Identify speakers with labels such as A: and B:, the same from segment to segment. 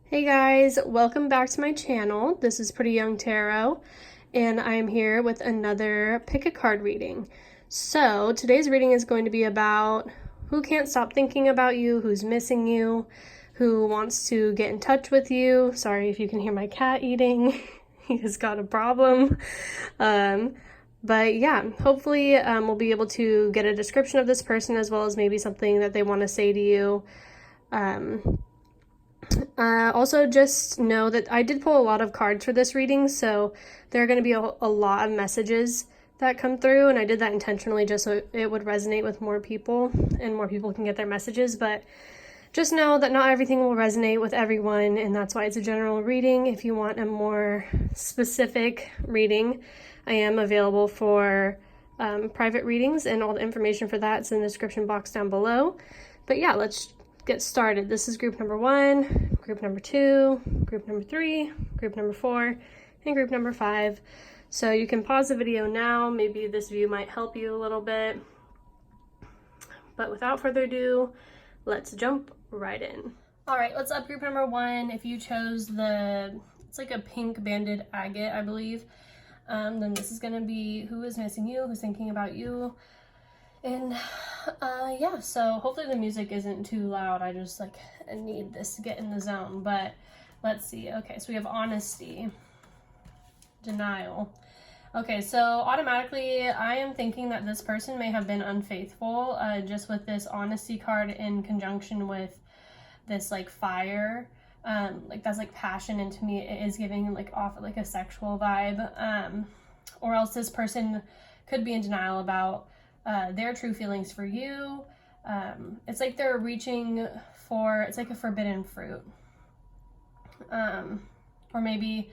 A: Hey guys, welcome back to my channel. This is PrettyYoungTarot, and I am here with another pick a card reading. So today's reading is going to be about who can't stop thinking about you, who's missing you, who wants to get in touch with you. Sorry if you can hear my cat eating. He has got a problem. But yeah, hopefully we'll be able to get a description of this person as well as maybe something that they want to say to you. Also, just know that I did pull a lot of cards for this reading, so there are going to be a lot of messages that come through, and I did that intentionally just so it would resonate with more people and more people can get their messages. But just know that not everything will resonate with everyone, and that's why it's a general reading. If you want a more specific reading, I am available for private readings, and all the information for that is in the description box down below. But yeah, let's get started. This is group number 1, group number 2, group number 3, group number 4, and group number 5. So you can pause the video now. Maybe this view might help you a little bit. But without further ado, let's jump right in. All right, let's up group number 1. If you chose it's like a pink banded agate, I believe, then this is gonna be who is missing you, who's thinking about you. And yeah, so hopefully the music isn't too loud. I just need this to get in the zone. But let's see. Okay, so we have honesty, denial. Okay, so automatically I am thinking that this person may have been unfaithful, just with this honesty card in conjunction with this fire. That's passion, and to me it is giving off a sexual vibe. Or else this person could be in denial about their true feelings for you. It's like they're reaching for, it's like a forbidden fruit. Or maybe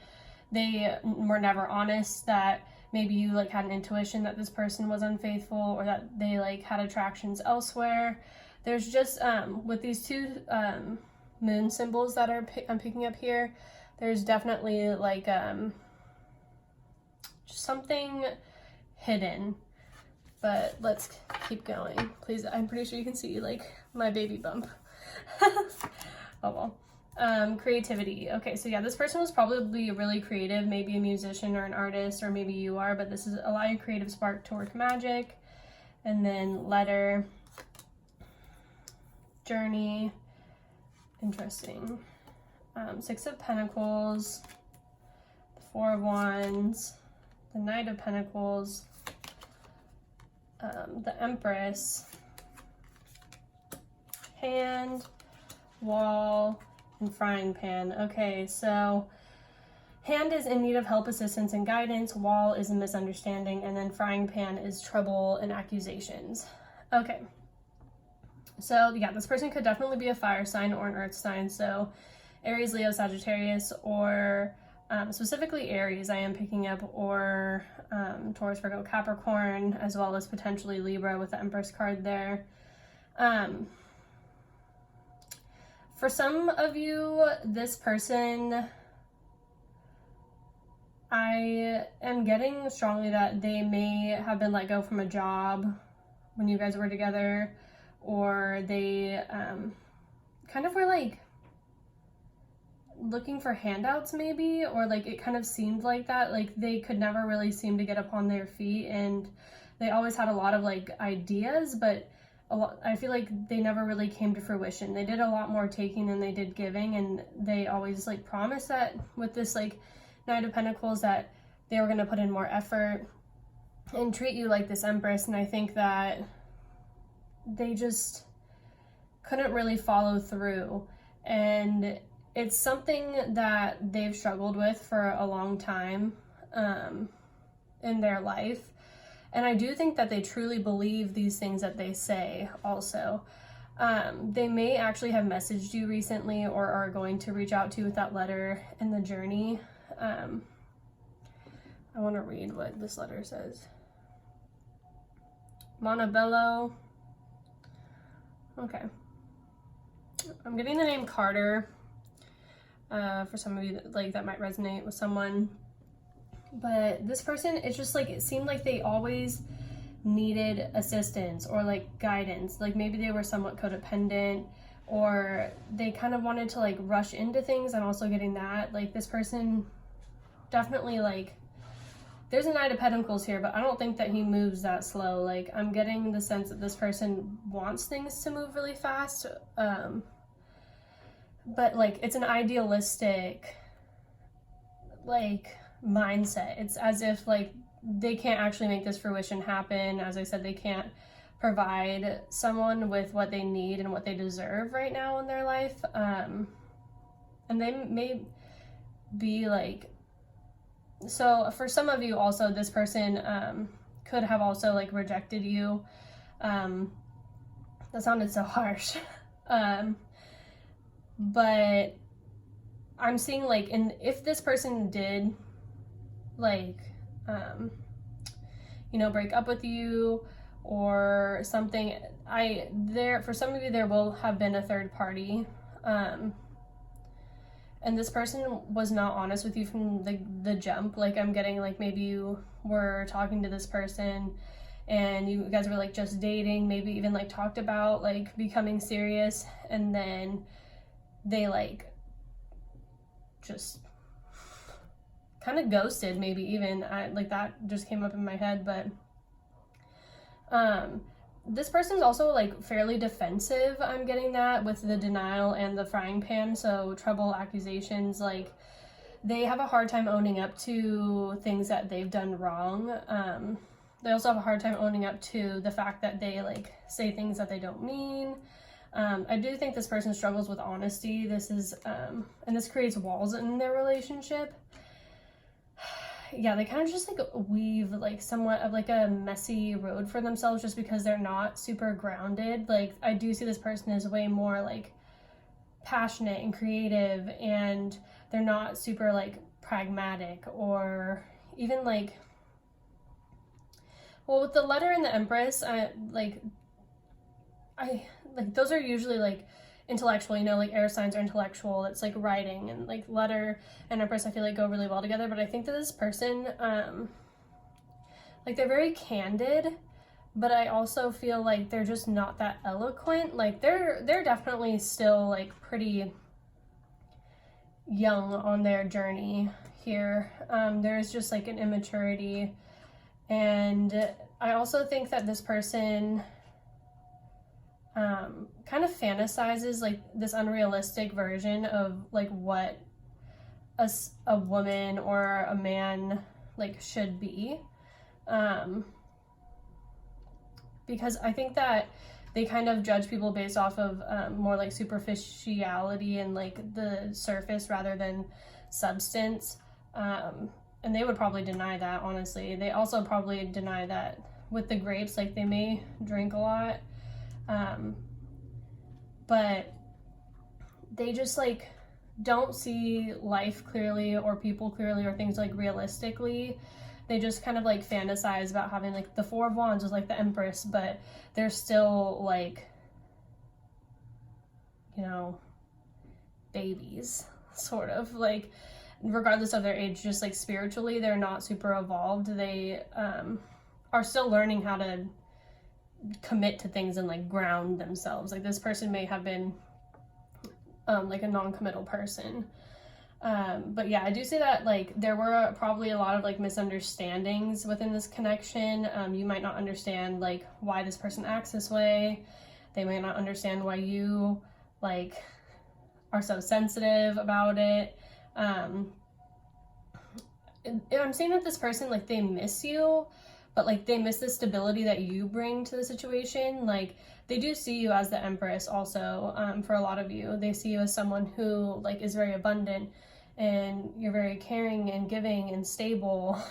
A: they were never honest, that maybe you had an intuition that this person was unfaithful, or that they had attractions elsewhere. There's just, with these two moon symbols that I'm picking up here, there's definitely something hidden. But let's keep going. Please, I'm pretty sure you can see my baby bump. Oh well. Creativity. Okay, so yeah, this person was probably really creative, maybe a musician or an artist, or maybe you are, but this is allow your creative spark to work magic. And then letter, journey, interesting. 6 of Pentacles, the 4 of Wands, the Knight of Pentacles, the Empress, hand, wall, and frying pan. Okay, so hand is in need of help, assistance, and guidance. Wall is a misunderstanding, and then frying pan is trouble and accusations. Okay, so yeah, this person could definitely be a fire sign or an earth sign. So Aries, Leo, Sagittarius, or specifically Aries I am picking up, or Taurus, Virgo, Capricorn, as well as potentially Libra with the Empress card there. For some of you, this person, I am getting strongly that they may have been let go from a job when you guys were together, or they kind of were looking for handouts maybe, or it kind of seemed like that, they could never really seem to get upon their feet, and they always had a lot of ideas, but I feel like they never really came to fruition. They did a lot more taking than they did giving, and they always promised that with this Knight of Pentacles that they were going to put in more effort and treat you like this Empress. And I think that they just couldn't really follow through, and it's something that they've struggled with for a long time in their life. And I do think that they truly believe these things that they say also. They may actually have messaged you recently, or are going to reach out to you with that letter in the journey. I want to read what this letter says. Montebello. Okay. I'm getting the name Carter. For some of you that might resonate with someone. But this person, it's just it seemed like they always needed assistance or guidance. Maybe they were somewhat codependent, or they kind of wanted to like rush into things. I'm also getting that, like, this person definitely, like, there's a Knight of Pentacles here, but I don't think that he moves that slow. Like, I'm getting the sense that this person wants things to move really fast, but like, it's an idealistic, like, mindset. It's as if like they can't actually make this fruition happen. As I said, they can't provide someone with what they need and what they deserve right now in their life, and they may be like, so for some of you also, this person could have also like rejected you. That sounded so harsh. But I'm seeing like, if this person did like, you know, break up with you or something, for some of you, there will have been a third party, and this person was not honest with you from the jump. Like, I'm getting like, maybe you were talking to this person and you guys were like just dating, maybe even like talked about like becoming serious, and then they like just kind of ghosted, maybe even. Like, that just came up in my head. But this person's also like fairly defensive. I'm getting that with the denial and the frying pan. So trouble, accusations, like, they have a hard time owning up to things that they've done wrong. They also have a hard time owning up to the fact that they like say things that they don't mean. I do think this person struggles with honesty. This is, and this creates walls in their relationship. Yeah, they kind of just like weave like somewhat of like a messy road for themselves, just because they're not super grounded. Like, I do see this person as way more like passionate and creative, and they're not super like pragmatic, or even like, well, with the Letter and the Empress, those are usually like intellectual, you know, like air signs are intellectual. It's like writing, and like Letter and Empress I feel like go really well together. But I think that this person, like, they're very candid, but I also feel like they're just not that eloquent. Like, they're definitely still like pretty young on their journey here. There's just like an immaturity, and I also think that this person kind of fantasizes like this unrealistic version of like what a woman or a man like should be, because I think that they kind of judge people based off of more like superficiality and like the surface rather than substance, and they would probably deny that, honestly. They also probably deny that with the grapes. Like, they may drink a lot, but they just like don't see life clearly or people clearly or things like realistically. They just kind of like fantasize about having like the Four of Wands with like the Empress, but they're still like, you know, babies, sort of, like, regardless of their age, just like spiritually, they're not super evolved. They are still learning how to commit to things and like ground themselves. Like, this person may have been like a non-committal person, but yeah, I do see that like there were probably a lot of like misunderstandings within this connection. You might not understand like why this person acts this way. They might not understand why you like are so sensitive about it. I'm seeing that this person, like, they miss you, but like they miss the stability that you bring to the situation. Like, they do see you as the Empress also. For a lot of you, they see you as someone who like is very abundant, and you're very caring and giving and stable,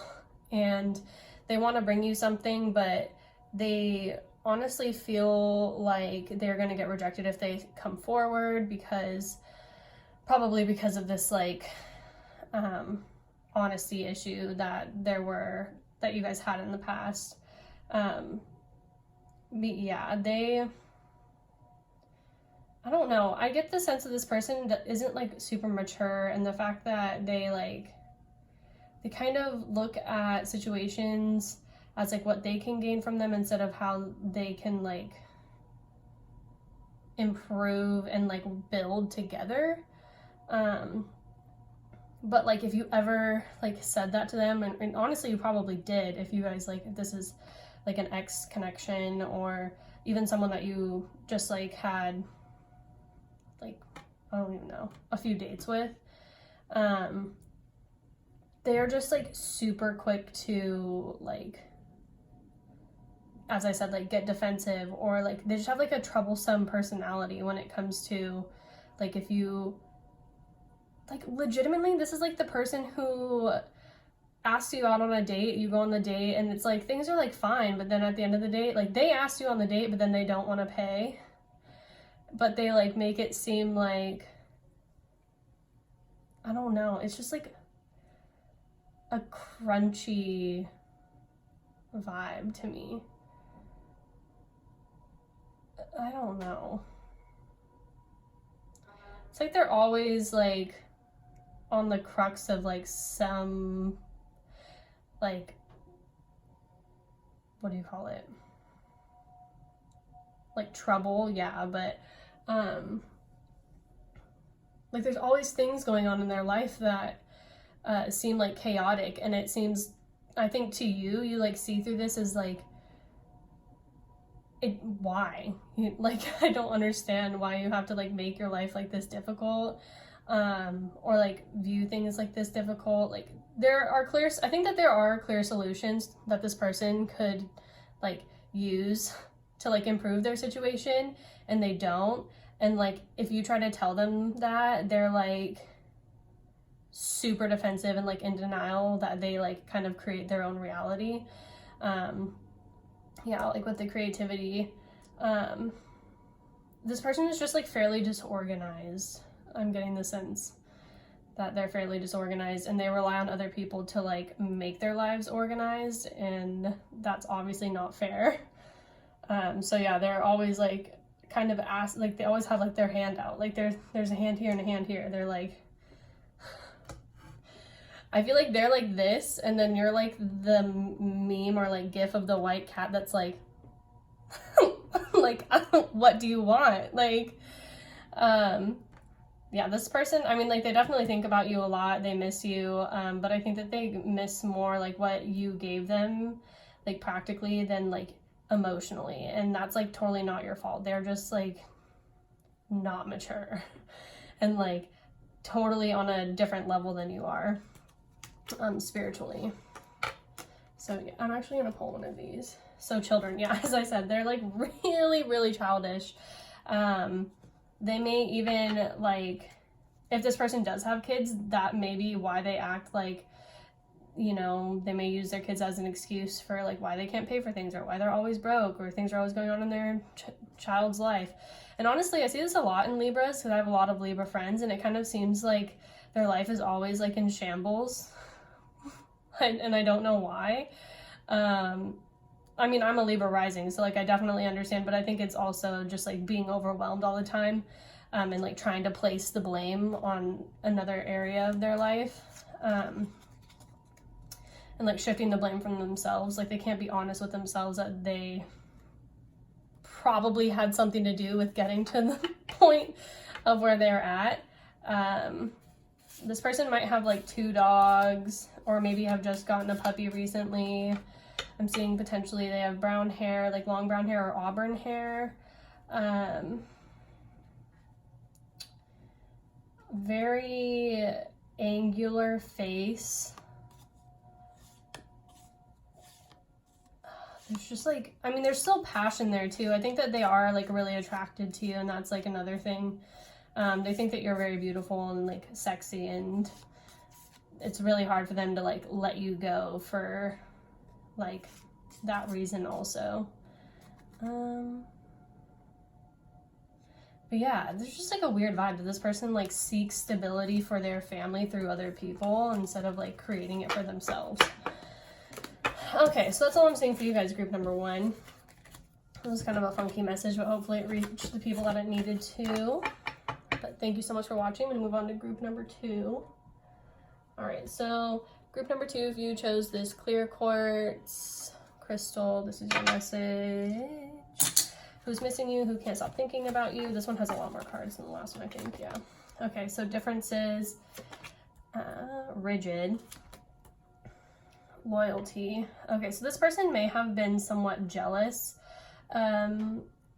A: and they want to bring you something, but they honestly feel like they're going to get rejected if they come forward, probably because of this like honesty issue that you guys had in the past. Yeah, I don't know. I get the sense of this person that isn't like super mature, and the fact that they kind of look at situations as like what they can gain from them instead of how they can like improve and like build together. But like if you ever like said that to them, and honestly you probably did, if you guys like, if this is like an ex connection or even someone that you just like had like, I don't even know, a few dates with, they are just like super quick to like, as I said, like get defensive, or like they just have like a troublesome personality when it comes to like, if you like legitimately, this is like the person who asks you out on a date, you go on the date, and it's like things are like fine, but then at the end of the date, like they asked you on the date, but then they don't want to pay, but they like make it seem like, I don't know, it's just like a crunchy vibe to me. I don't know. It's like they're always like on the crux of like some like, what do you call it? Like trouble, yeah, but like there's always things going on in their life that seem like chaotic, and it seems, I think to you, you like see through this as like, why? Like, I don't understand why you have to like make your life like this difficult, or like view things like this difficult. Like I think that there are clear solutions that this person could like use to like improve their situation, and they don't. And like, if you try to tell them that, they're like super defensive and like in denial that they like kind of create their own reality. Yeah, like with the creativity, this person is just like fairly disorganized. I'm getting the sense that they're fairly disorganized, and they rely on other people to like make their lives organized, and that's obviously not fair. So yeah, they're always like kind of like they always have like their hand out, like there's a hand here and a hand here. They're like, I feel like they're like this, and then you're like the meme or like gif of the white cat that's like like, what do you want? Like, yeah, this person, I mean, like they definitely think about you a lot, they miss you, but I think that they miss more like what you gave them like practically than like emotionally, and that's like totally not your fault. They're just like not mature and like totally on a different level than you are, spiritually. So yeah, I'm actually gonna pull one of these. So children, yeah, as I said, they're like really, really childish. They may even like, if this person does have kids, that may be why they act like, you know, they may use their kids as an excuse for like why they can't pay for things, or why they're always broke, or things are always going on in their child's life. And honestly, I see this a lot in Libras because I have a lot of Libra friends, and it kind of seems like their life is always like in shambles. And I don't know why. I mean, I'm a Libra rising, so like I definitely understand, but I think it's also just like being overwhelmed all the time, and like trying to place the blame on another area of their life, and like shifting the blame from themselves. Like they can't be honest with themselves that they probably had something to do with getting to the point of where they're at. This person might have like 2 dogs, or maybe have just gotten a puppy recently. I'm seeing potentially they have brown hair, like long brown hair or auburn hair. Very angular face. There's just like, I mean, there's still passion there too. I think that they are like really attracted to you, and that's like another thing. They think that you're very beautiful and like sexy, and it's really hard for them to like let you go for like that reason also. But yeah, there's just like a weird vibe that this person like seeks stability for their family through other people instead of like creating it for themselves. Okay, so that's all I'm saying for you guys, group number 1. It was kind of a funky message, but hopefully it reached the people that it needed to. But thank you so much for watching. I'm gonna move on to group number 2. All right, so group number 2, if you chose this clear quartz crystal, this is your message. Who's missing you? Who can't stop thinking about you? This one has a lot more cards than the last one, I think. Yeah. Okay, so differences. Rigid. Loyalty. Okay, so this person may have been somewhat jealous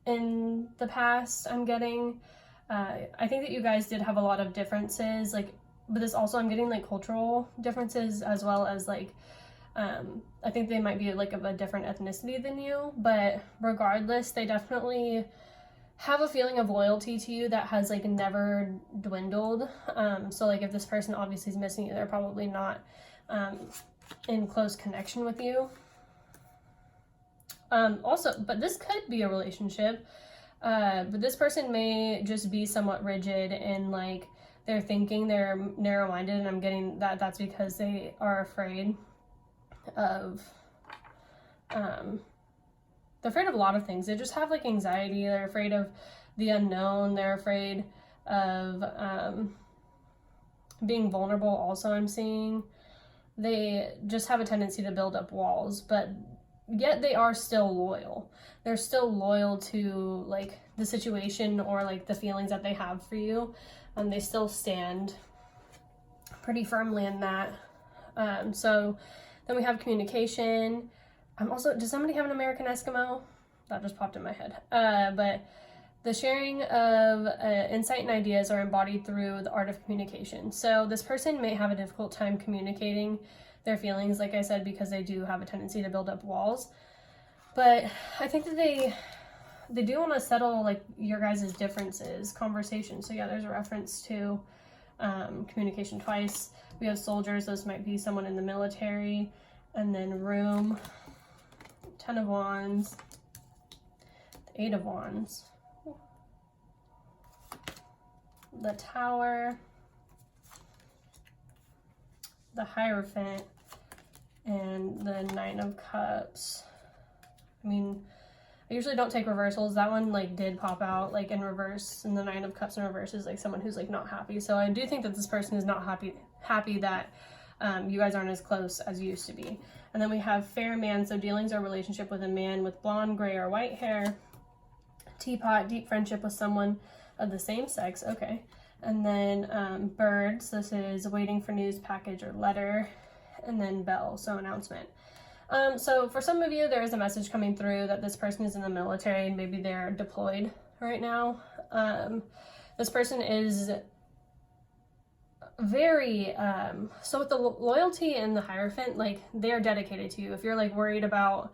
A: in the past, I'm getting. I think that you guys did have a lot of differences, like, but this also, I'm getting like cultural differences as well as like, I think they might be like of a different ethnicity than you, but regardless, they definitely have a feeling of loyalty to you that has like never dwindled. So like if this person obviously is missing you, they're probably not in close connection with you. Also, but this could be a relationship, but this person may just be somewhat rigid in like their thinking. They're narrow-minded, and I'm getting that that's because they are afraid of, they're afraid of a lot of things. They just have like anxiety. They're afraid of the unknown. They're afraid of being vulnerable also, I'm seeing. They just have a tendency to build up walls, but yet they are still loyal. They're still loyal to like the situation or like the feelings that they have for you. They still stand pretty firmly in that. So then we have communication. Does somebody have an American Eskimo? That just popped in my head. But the sharing of insight and ideas are embodied through the art of communication. So this person may have a difficult time communicating their feelings, like I said, because they do have a tendency to build up walls. But I think that they do want to settle like your guys' differences, conversation. So yeah, there's a reference to communication twice. We have soldiers. Those might be someone in the military. And then room, 10 of Wands, 8 of Wands, the Tower, the Hierophant, and the 9 of Cups. I mean, I usually don't take reversals. That one like did pop out like in reverse, and the 9 of Cups in reverse is like someone who's like not happy. So I do think that this person is not happy that you guys aren't as close as you used to be. And then we have fair man, so dealings or relationship with a man with blonde, gray, or white hair. Teapot, deep friendship with someone of the same sex. Okay. And then birds, this is waiting for news, package, or letter. And then bell, so announcement. So for some of you, there is a message coming through that this person is in the military and maybe they're deployed right now. This person is very, so with the loyalty and the Hierophant, like they are dedicated to you. If you're like worried about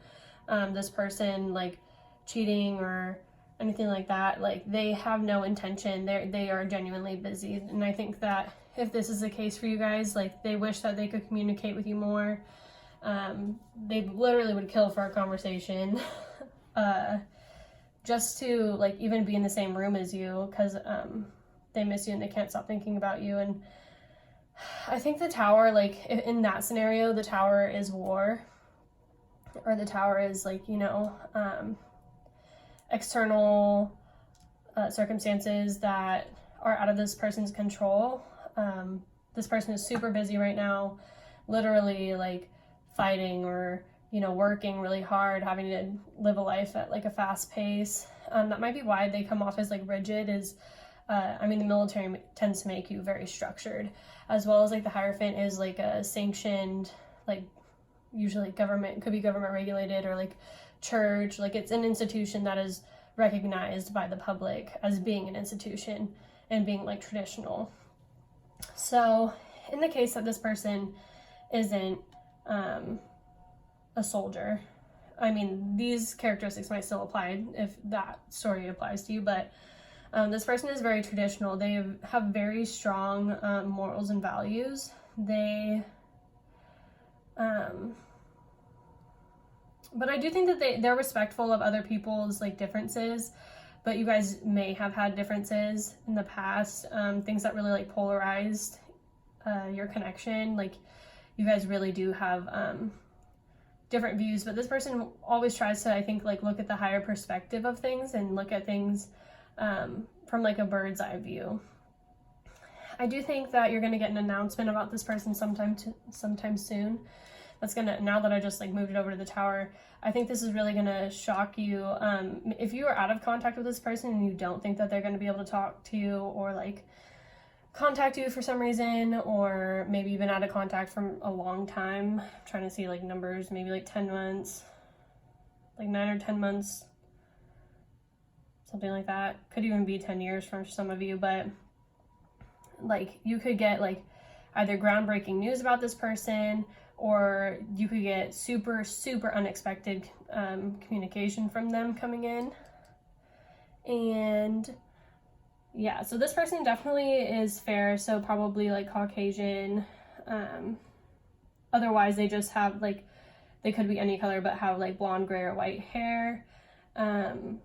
A: this person like cheating or anything like that, like they have no intention. They are genuinely busy. And I think that if this is the case for you guys, like they wish that they could communicate with you more. They literally would kill for a conversation, just to like even be in the same room as you, because they miss you and they can't stop thinking about you. And I think the Tower, like in that scenario, the Tower is war, or the Tower is like, you know, external circumstances that are out of this person's control. This person is super busy right now, literally like fighting or, you know, working really hard, having to live a life at like a fast pace. That might be why they come off as like rigid. Is I mean, the military tends to make you very structured, as well as like the Hierophant is like a sanctioned, like usually government, could be government regulated, or like church, like it's an institution that is recognized by the public as being an institution and being like traditional. So in the case that this person isn't a soldier, I mean, these characteristics might still apply if that story applies to you, but this person is very traditional. They have very strong morals and values. They but I do think that they're respectful of other people's like differences, but you guys may have had differences in the past, things that really like polarized your connection. Like you guys really do have different views, but this person always tries to, I think, like look at the higher perspective of things and look at things from like a bird's eye view. I do think that you're going to get an announcement about this person sometime soon. that's gonna, now that I just like moved it over to the Tower, I think this is really gonna shock you. If you are out of contact with this person and you don't think that they're gonna be able to talk to you or like contact you for some reason, or maybe you've been out of contact for a long time, I'm trying to see like numbers, maybe like 10 months, like 9 or 10 months, something like that. Could even be 10 years for some of you, but like you could get like either groundbreaking news about this person, or you could get super, super unexpected communication from them coming in. And yeah, so this person definitely is fair, so probably like Caucasian. Otherwise they just have like, they could be any color but have like blonde, gray, or white hair. And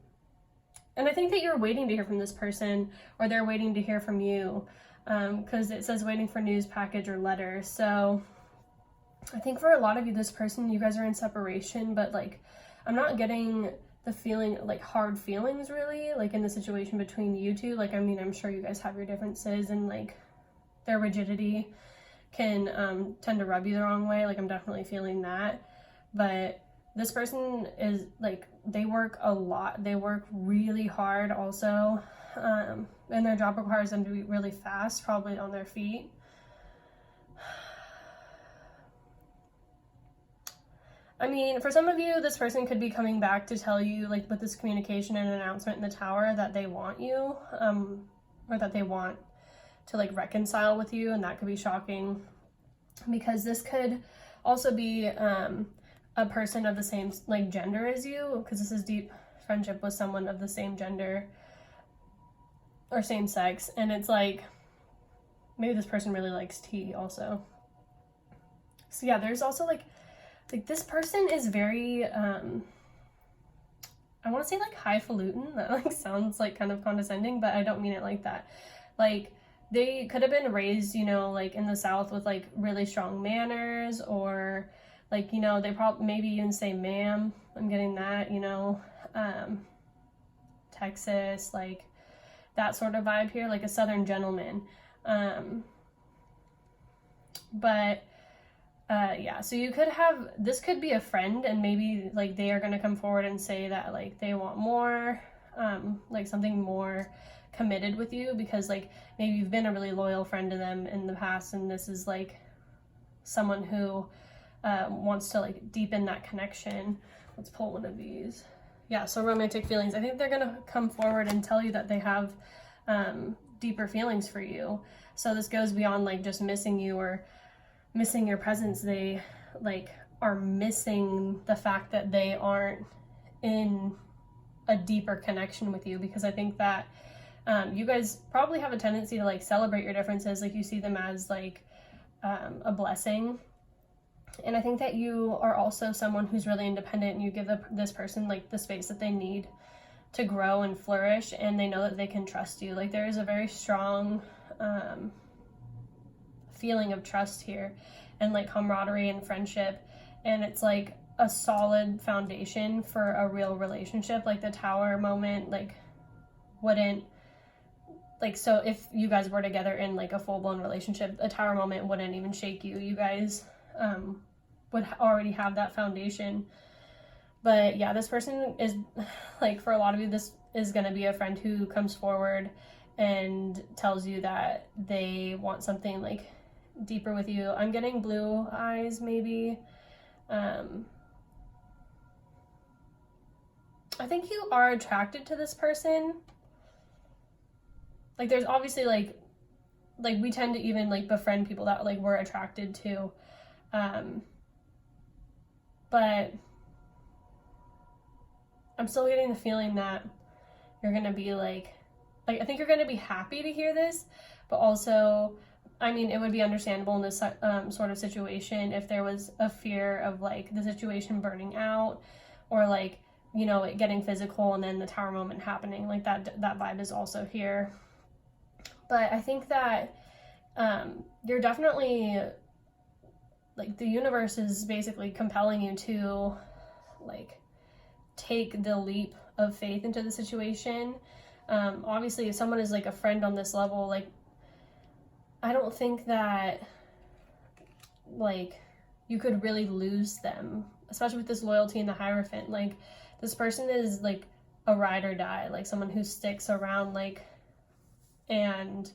A: I think that you're waiting to hear from this person, or they're waiting to hear from you, because it says waiting for news, package, or letter. So I think for a lot of you, this person, you guys are in separation, but like I'm not getting the feeling, like hard feelings really, like in the situation between you two. Like, I mean, I'm sure you guys have your differences, and like their rigidity can tend to rub you the wrong way. Like I'm definitely feeling that. But this person is like, they work a lot. They work really hard also. And their job requires them to be really fast, probably on their feet. I mean, for some of you, this person could be coming back to tell you, like with this communication and announcement in the Tower, that they want you, or that they want to like reconcile with you, and that could be shocking, because this could also be a person of the same like gender as you, because this is deep friendship with someone of the same gender or same sex, and it's like maybe this person really likes tea also. So yeah, there's also like this person is very I want to say like highfalutin. That like sounds like kind of condescending, but I don't mean it like that. Like they could have been raised, you know, like in the South with like really strong manners, or like, you know, they probably maybe even say ma'am. I'm getting that, you know, Texas, like that sort of vibe here, like a Southern gentleman. But yeah, so you could have, this could be a friend, and maybe like they are going to come forward and say that like they want more, like something more committed with you, because like maybe you've been a really loyal friend to them in the past, and this is like someone who wants to like deepen that connection. Let's pull one of these. Yeah, so romantic feelings. I think they're gonna come forward and tell you that they have deeper feelings for you. So this goes beyond like just missing you or missing your presence. They like are missing the fact that they aren't in a deeper connection with you, because I think that you guys probably have a tendency to like celebrate your differences, like you see them as like a blessing. And I think that you are also someone who's really independent, and you give this person like the space that they need to grow and flourish, and they know that they can trust you. Like there is a very strong feeling of trust here, and like camaraderie and friendship, and it's like a solid foundation for a real relationship. Like the Tower moment like wouldn't, like, so if you guys were together in like a full-blown relationship, a Tower moment wouldn't even shake you. You guys would already have that foundation. But yeah, this person is like, for a lot of you, this is going to be a friend who comes forward and tells you that they want something like deeper with you. I'm getting blue eyes maybe. I think you are attracted to this person. Like there's obviously like we tend to even like befriend people that like we're attracted to. But I'm still getting the feeling that you're gonna be like I think you're gonna be happy to hear this, but also, I mean, it would be understandable in this sort of situation if there was a fear of like the situation burning out, or like, you know, it getting physical and then the Tower moment happening. Like that vibe is also here. But I think that you're definitely, like, the universe is basically compelling you to like take the leap of faith into the situation. Obviously, if someone is like a friend on this level, like I don't think that like you could really lose them, especially with this loyalty in the Hierophant. Like, this person is like a ride or die, like someone who sticks around, like, and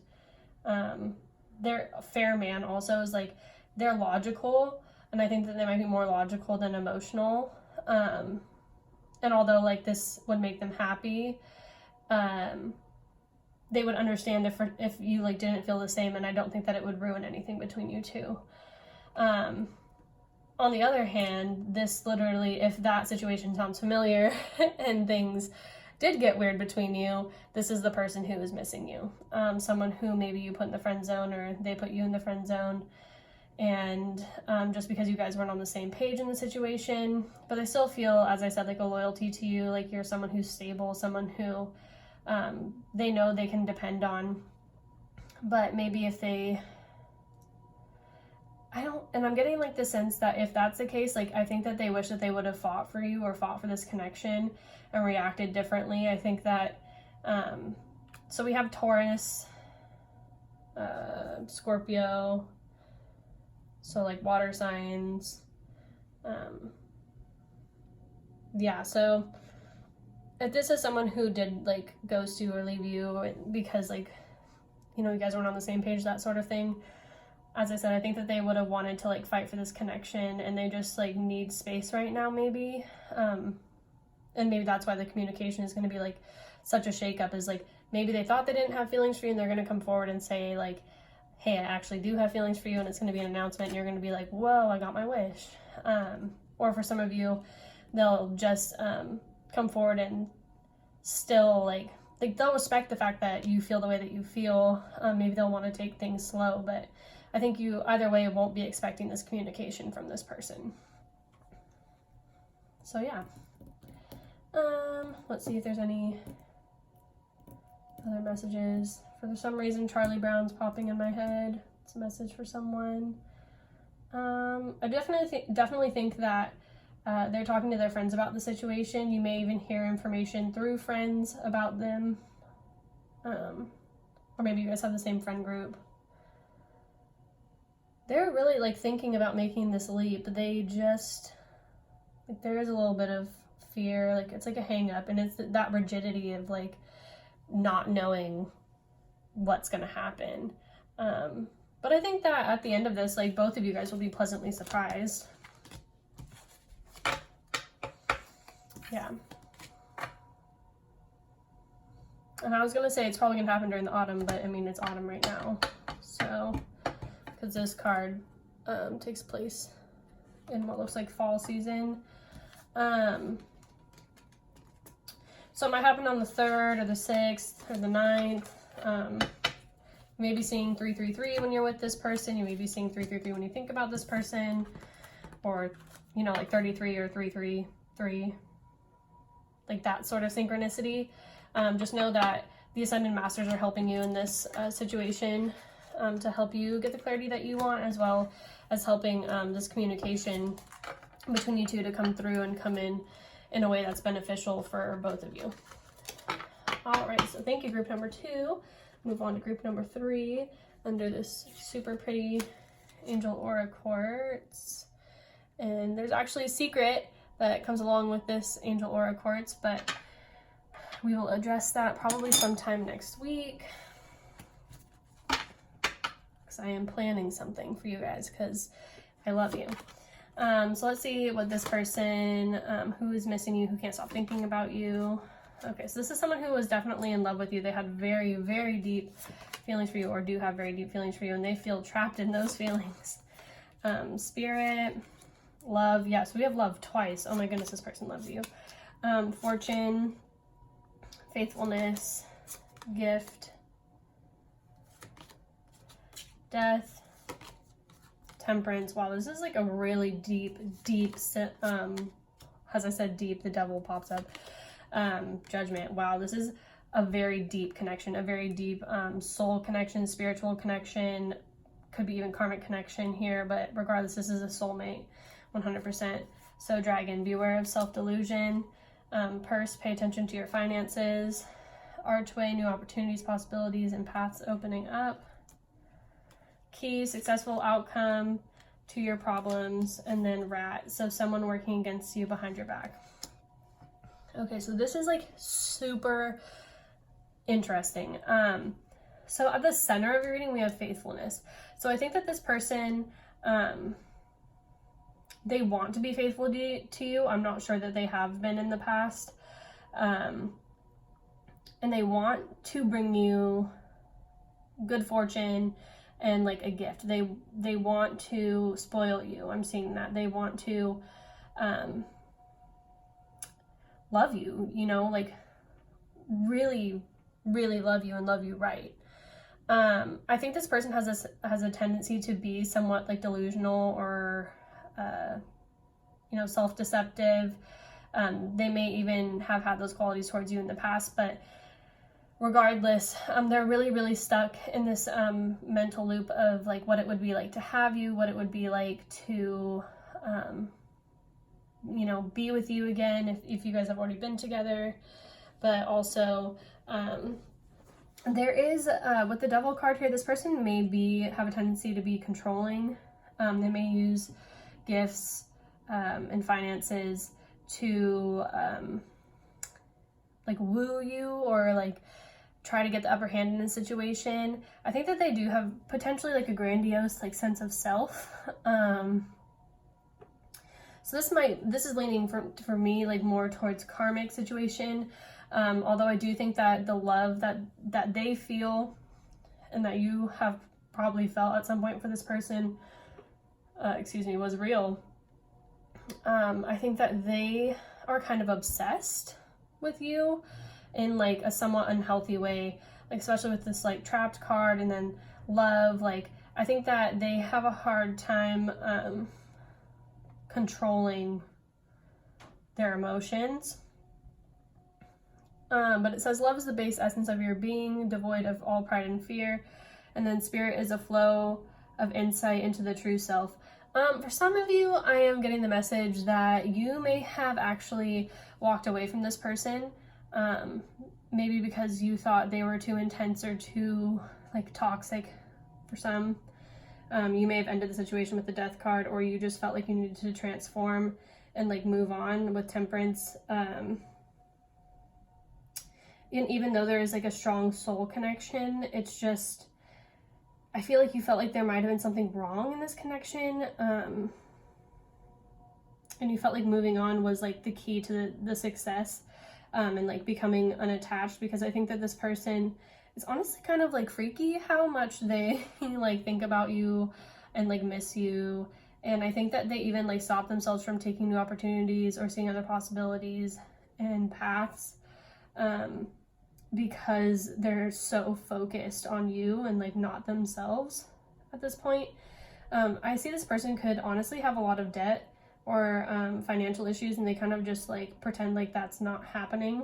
A: they're a fair man also, is like, they're logical, and I think that they might be more logical than emotional. And although like this would make them happy, they would understand if you like didn't feel the same, and I don't think that it would ruin anything between you two. On the other hand, this literally, if that situation sounds familiar and things did get weird between you, this is the person who is missing you. Someone who maybe you put in the friend zone, or they put you in the friend zone, and just because you guys weren't on the same page in the situation, but they still feel, as I said, like a loyalty to you, like you're someone who's stable, someone who they know they can depend on. But maybe if they, I'm getting like the sense that if that's the case, like I think that they wish that they would have fought for you or fought for this connection and reacted differently. I think that, so we have Taurus, Scorpio, so like water signs. Yeah, so if this is someone who did like ghost you or leave you because like, you know, you guys weren't on the same page, that sort of thing, as I said, I think that they would have wanted to like fight for this connection, and they just like need space right now, maybe. And maybe that's why the communication is going to be like such a shakeup, is like maybe they thought they didn't have feelings for you, and they're going to come forward and say like, hey, I actually do have feelings for you, and it's going to be an announcement, and you're going to be like, whoa, I got my wish. Or for some of you, they'll just come forward and still like they'll respect the fact that you feel the way that you feel. Maybe they'll want to take things slow, but I think you either way won't be expecting this communication from this person. So yeah. Let's see if there's any other messages. For some reason, Charlie Brown's popping in my head. It's a message for someone. I definitely think that they're talking to their friends about the situation. You may even hear information through friends about them. Or maybe you guys have the same friend group. They're really like thinking about making this leap. They just, like, there is a little bit of fear. Like, it's like a hang up, and it's that rigidity of like not knowing what's going to happen. But I think that at the end of this, like, both of you guys will be pleasantly surprised. Yeah. And I was going to say it's probably going to happen during the autumn, but I mean, it's autumn right now. So, because this card takes place in what looks like fall season. So it might happen on the 3rd or the 6th or the 9th. You may be seeing 333 when you're with this person. You may be seeing 333 when you think about this person, or, you know, like 33 or 333, like that sort of synchronicity. Just know that the Ascended Masters are helping you in this situation to help you get the clarity that you want, as well as helping this communication between you two to come through and come in a way that's beneficial for both of you. All right, so thank you, group number 2. Move on to group number 3 under this super pretty Angel Aura Quartz. And there's actually a secret that comes along with this Angel Aura Quartz, but we will address that probably sometime next week, because I am planning something for you guys, because I love you. So let's see what this person who is missing you, who can't stop thinking about you. Okay, so this is someone who was definitely in love with you. They had very, very deep feelings for you, or do have very deep feelings for you, and they feel trapped in those feelings. Spirit, love, yes, we have love twice. Oh my goodness, this person loves you. Fortune, faithfulness, gift, death, temperance. Wow, this is like a really deep, as I said, deep, the devil pops up. Judgment. Wow, this is a very deep connection, a very deep soul connection, spiritual connection, could be even karmic connection here, but regardless, this is a soulmate, 100%. So dragon, beware of self-delusion. Purse, pay attention to your finances. Archway, new opportunities, possibilities, and paths opening up. Key, successful outcome. to your problems, and then rat, so someone working against you behind your back. Okay, so this is like super interesting. So at the center of your reading, we have faithfulness. So I think that this person, they want to be faithful to you. I'm not sure that they have been in the past. And they want to bring you good fortune and like a gift. They want to spoil you. I'm seeing that. They want to love you, you know, like really, really love you and love you right. I think this person has a tendency to be somewhat like delusional or you know, self-deceptive. They may even have had those qualities towards you in the past, but regardless, they're really, really stuck in this mental loop of like what it would be like to have you, what it would be like to, you know, be with you again if you guys have already been together. But also, there is, with the Devil card here, this person may have a tendency to be controlling. They may use gifts and finances to like woo you or like try to get the upper hand in a situation. I think that they do have potentially like a grandiose like sense of self. So this is leaning for me like more towards karmic situation. Although I do think that the love that they feel and that you have probably felt at some point for this person, was real. I think that they are kind of obsessed with you in like a somewhat unhealthy way, like especially with this like trapped card and then love. Like I think that they have a hard time controlling their emotions. But it says love is the base essence of your being, devoid of all pride and fear. And then spirit is a flow of insight into the true self. For some of you, I am getting the message that you may have actually walked away from this person. Maybe because you thought they were too intense or too like toxic for some. You may have ended the situation with the death card, or you just felt like you needed to transform and like move on with temperance. And even though there is like a strong soul connection, it's just, I feel like you felt like there might have been something wrong in this connection. And you felt like moving on was like the key to the success, and like becoming unattached, because I think that this person is honestly kind of like freaky how much they like think about you and like miss you. And I think that they even like stop themselves from taking new opportunities or seeing other possibilities and paths, because they're so focused on you and like not themselves at this point. I see this person could honestly have a lot of debt or financial issues, and they kind of just like pretend like that's not happening,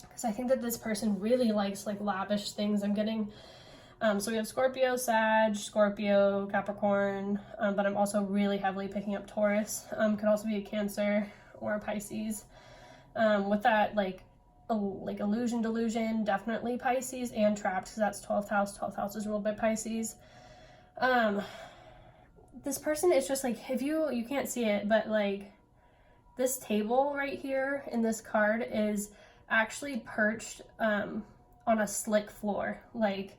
A: because I think that this person really likes like lavish things. I'm getting so we have Scorpio, Sag, Scorpio, Capricorn, but I'm also really heavily picking up Taurus. Could also be a Cancer or a Pisces. With that like illusion, delusion, definitely Pisces, and trapped, because that's 12th house. 12th house is ruled by Pisces. This person is just like, if you can't see it, but like this table right here in this card is actually perched on a slick floor. Like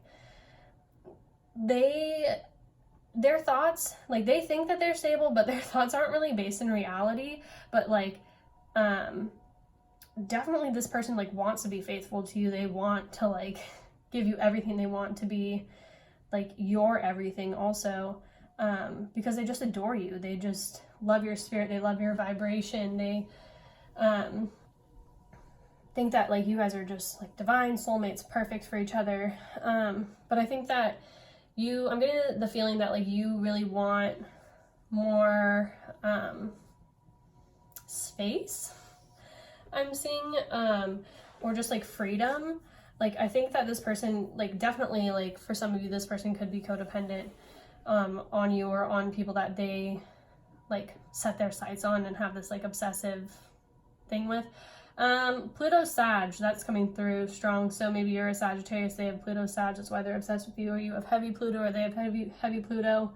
A: their thoughts, like they think that they're stable, but their thoughts aren't really based in reality. But like definitely this person like wants to be faithful to you. They want to like give you everything. They want to be like your everything also, because they just adore you. They just love your spirit. They love your vibration. They think that like you guys are just like divine soulmates, perfect for each other. But I think that I'm getting the feeling that like you really want more space, I'm seeing, or just like freedom. Like I think that this person, like definitely like for some of you, this person could be codependent on you or on people that they like set their sights on and have this like obsessive thing with. Pluto Sag, that's coming through strong. So maybe you're a Sagittarius, they have Pluto Sag, that's why they're obsessed with you, or you have heavy Pluto, or they have heavy Pluto.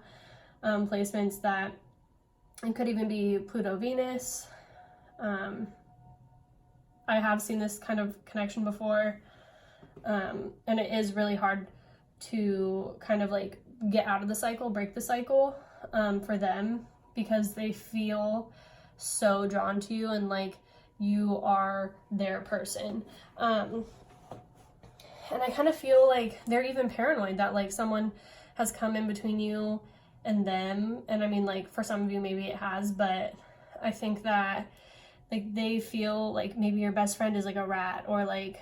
A: placements that it could even be Pluto, Venus. I have seen this kind of connection before, and it is really hard to kind of like get out of the cycle, break the cycle, for them, because they feel so drawn to you and like you are their person. And I kind of feel like they're even paranoid that like someone has come in between you and them. And I mean, like, for some of you maybe it has, but I think that like they feel like maybe your best friend is like a rat, or like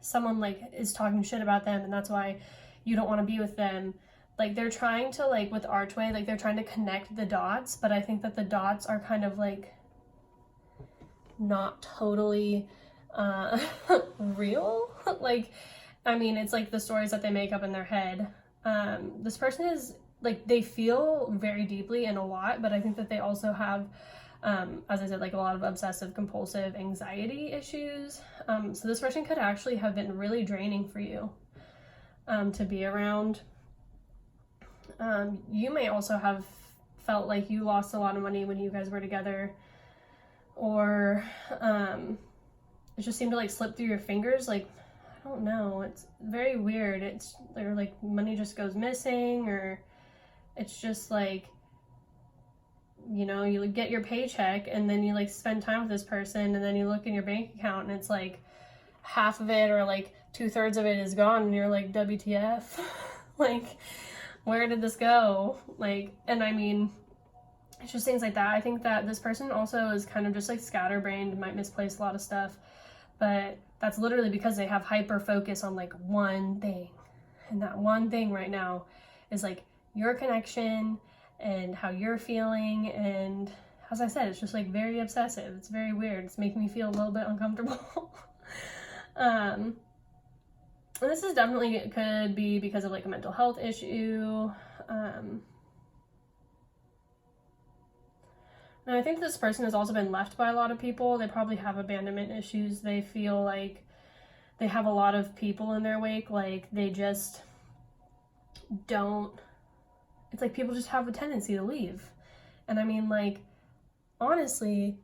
A: someone like is talking shit about them, and that's why you don't want to be with them. Like, they're trying to, like, with Archway, like, they're trying to connect the dots, but I think that the dots are kind of, like, not totally real. Like, I mean, it's, like, the stories that they make up in their head. This person is, like, they feel very deeply and a lot, but I think that they also have, as I said, like, a lot of obsessive compulsive anxiety issues. So this person could actually have been really draining for you to be around. You may also have felt like you lost a lot of money when you guys were together, or it just seemed to like slip through your fingers. Like, I don't know, it's very weird. It's like money just goes missing, or it's just like, you know, you get your paycheck and then you like spend time with this person, and then you look in your bank account and it's like half of it or like 2/3 of it is gone, and you're like, WTF? Like, where did this go? Like, and I mean, it's just things like that. I think that this person also is kind of just like scatterbrained, might misplace a lot of stuff, but that's literally because they have hyper focus on like one thing. And that one thing right now is like your connection and how you're feeling. And as I said, it's just like very obsessive. It's very weird. It's making me feel a little bit uncomfortable. And this is definitely, it could be because of like a mental health issue. And I think this person has also been left by a lot of people. They probably have abandonment issues. They feel like they have a lot of people in their wake. Like, they just don't, it's like people just have a tendency to leave. And I mean, like, honestly,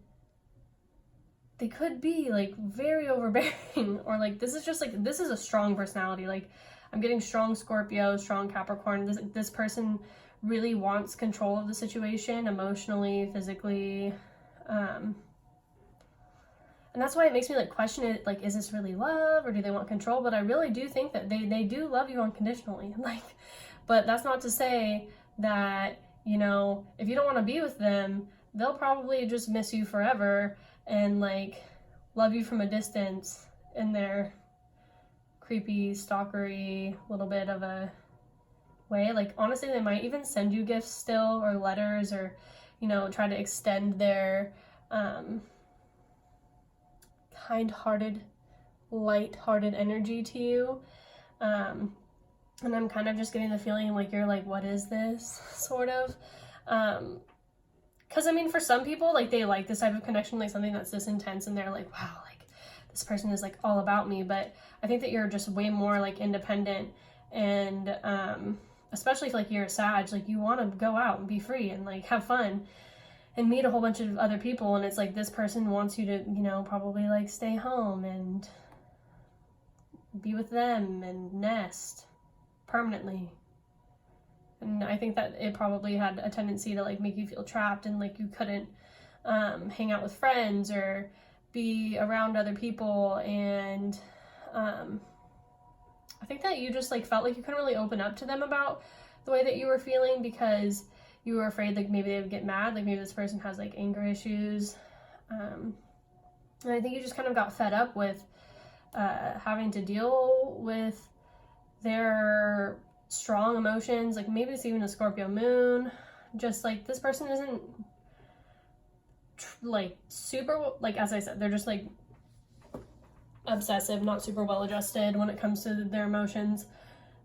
A: they could be like very overbearing, or like this is just like, this is a strong personality. Like, I'm getting strong Scorpio, strong Capricorn. This person really wants control of the situation emotionally, physically, and that's why it makes me like question it, like, is this really love or do they want control? But I really do think that they do love you unconditionally. Like, but that's not to say that, you know, if you don't want to be with them, they'll probably just miss you forever and like love you from a distance in their creepy, stalkery, little bit of a way. Like, honestly, they might even send you gifts still, or letters, or, you know, try to extend their kind-hearted, light-hearted energy to you. And I'm kind of just getting the feeling like you're like, what is this, sort of. Because I mean, for some people, like, they like this type of connection, like something that's this intense, and they're like, wow, like, this person is like all about me. But I think that you're just way more like independent, and especially if like you're a Sag, like, you want to go out and be free and like have fun and meet a whole bunch of other people. And it's like this person wants you to, you know, probably like stay home and be with them and nest permanently. And I think that it probably had a tendency to like make you feel trapped, and like you couldn't hang out with friends or be around other people. And I think that you just like felt like you couldn't really open up to them about the way that you were feeling, because you were afraid like maybe they would get mad, like maybe this person has like anger issues. And I think you just kind of got fed up with having to deal with their strong emotions. Like, maybe it's even a Scorpio moon. Just like, this person isn't like super, like, as I said, they're just like obsessive, not super well adjusted when it comes to their emotions.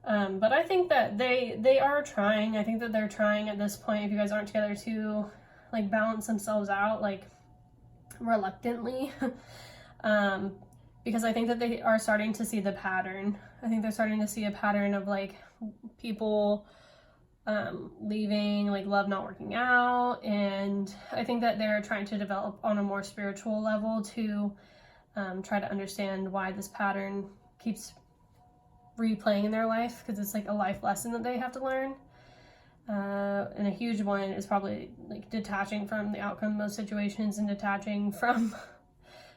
A: But I think that they are trying. I think that they're trying at this point, if you guys aren't together, to like balance themselves out, like, reluctantly. Because I think that they are starting to see the pattern. I think they're starting to see a pattern of like people leaving, like love not working out. And I think that they're trying to develop on a more spiritual level to try to understand why this pattern keeps replaying in their life, because it's like a life lesson that they have to learn. And a huge one is probably like detaching from the outcome of most situations and detaching from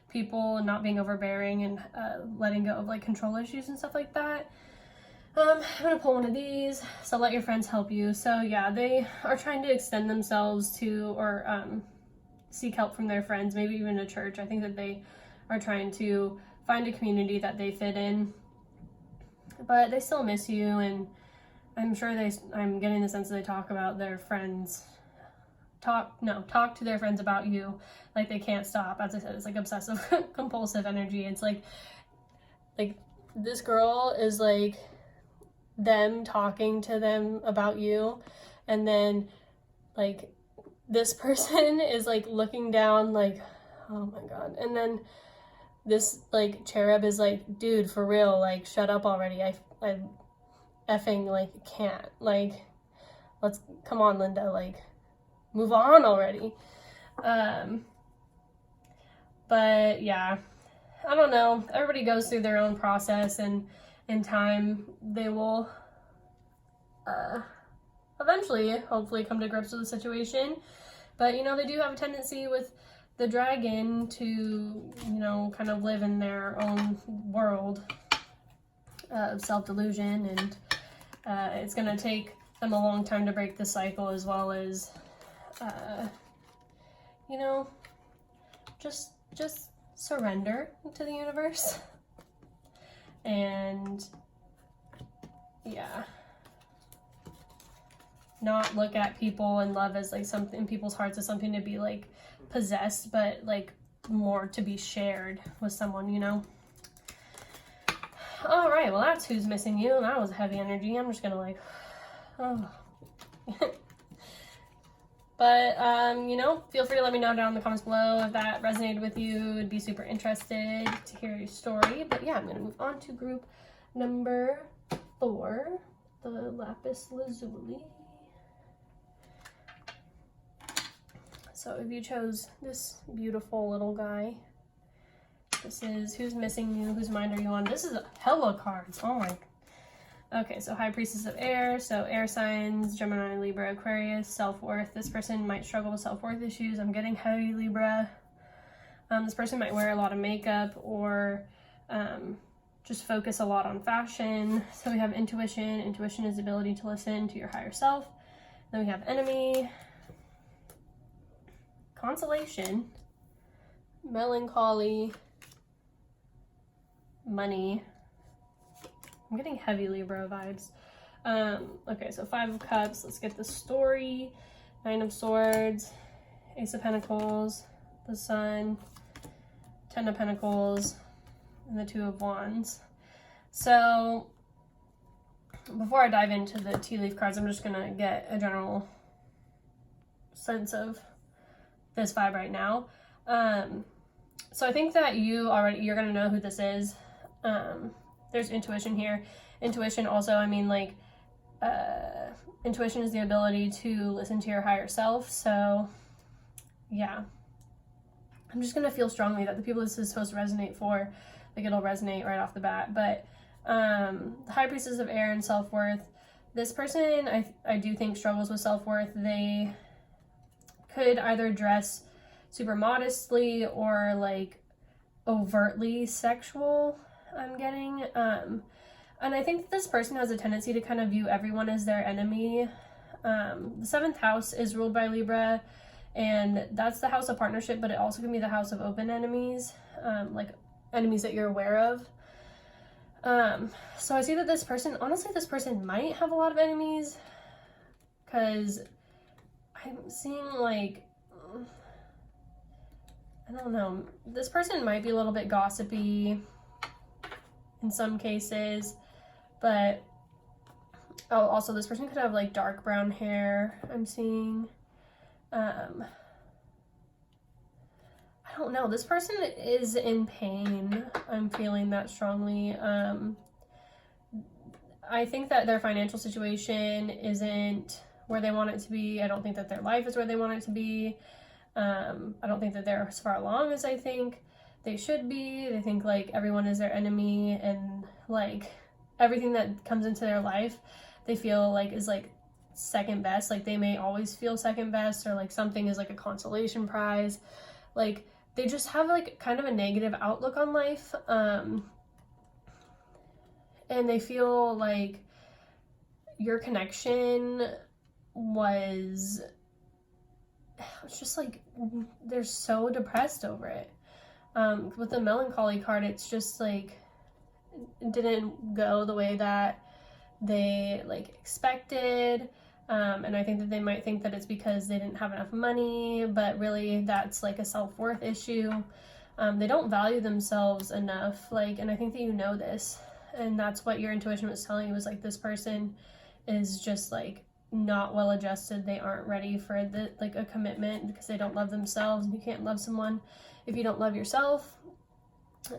A: people and not being overbearing and letting go of like control issues and stuff like that. I'm gonna pull one of these. So let your friends help you. So yeah, they are trying to extend themselves to, or seek help from their friends, maybe even a church. I think that they are trying to find a community that they fit in, but they still miss you. And I'm sure I'm getting the sense that they talk about their friends, talk to their friends about you. Like they can't stop. As I said, it's like obsessive compulsive energy. It's like this girl is like them talking to them about you, and then like this person is like looking down like, oh my god, and then this like cherub is like, dude, for real, like shut up already. I effing like can't, like, let's, come on Linda, like move on already. But yeah, I don't know, everybody goes through their own process, and in time they will eventually hopefully come to grips with the situation. But you know, they do have a tendency with the dragon to, you know, kind of live in their own world of self-delusion, and it's going to take them a long time to break the cycle, as well as you know, just surrender to the universe. And yeah, not look at people and love as like something in people's hearts as something to be like possessed, but like more to be shared with someone, you know. All right, well, that's who's missing you. That was heavy energy. I'm just gonna like, oh. But you know, feel free to let me know down in the comments below if that resonated with you. I'd be super interested to hear your story. But yeah, I'm gonna move on to group number 4, the lapis lazuli. So if you chose this beautiful little guy, this is who's missing you, whose mind are you on? This is hella cards. Oh my. Okay, so High Priestess of Air, so air signs, Gemini, Libra, Aquarius, self-worth. This person might struggle with self-worth issues. I'm getting heavy Libra. This person might wear a lot of makeup, or just focus a lot on fashion. So we have intuition. Intuition is the ability to listen to your higher self. Then we have enemy, consolation, melancholy, money. I'm getting heavy Libra vibes. Okay, so 5 of Cups. Let's get the story. 9 of Swords, Ace of Pentacles, the Sun, 10 of Pentacles, and the 2 of Wands. So before I dive into the tea leaf cards, I'm just gonna get a general sense of this vibe right now. So I think that you're gonna know who this is. There's intuition here. Intuition also, I mean, like, intuition is the ability to listen to your higher self. So yeah, I'm just gonna feel strongly that the people this is supposed to resonate for, like, it'll resonate right off the bat. But High Priestess of Air and self-worth. This person, I do think, struggles with self-worth. They could either dress super modestly or like overtly sexual, I'm getting. And I think this person has a tendency to kind of view everyone as their enemy. The 7th house is ruled by Libra, and that's the house of partnership, but it also can be the house of open enemies, like enemies that you're aware of. So I see that this person, honestly, this person might have a lot of enemies, because I'm seeing, like, I don't know, this person might be a little bit gossipy in some cases, but also this person could have like dark brown hair, I'm seeing. I don't know, this person is in pain. I'm feeling that strongly. I think that their financial situation isn't where they want it to be. I don't think that their life is where they want it to be. I don't think that they're as far along as I think they should be. They think like everyone is their enemy, and like everything that comes into their life they feel like is like second best. Like they may always feel second best, or like something is like a consolation prize. Like they just have like kind of a negative outlook on life, and they feel like your connection was, it's just like they're so depressed over it. With the melancholy card, it's just like it didn't go the way that they like expected, and I think that they might think that it's because they didn't have enough money, but really that's like a self-worth issue. They don't value themselves enough, like, and I think that you know this, and that's what your intuition was telling you, was like this person is just like not well adjusted. They aren't ready for the like a commitment because they don't love themselves, and you can't love someone if you don't love yourself.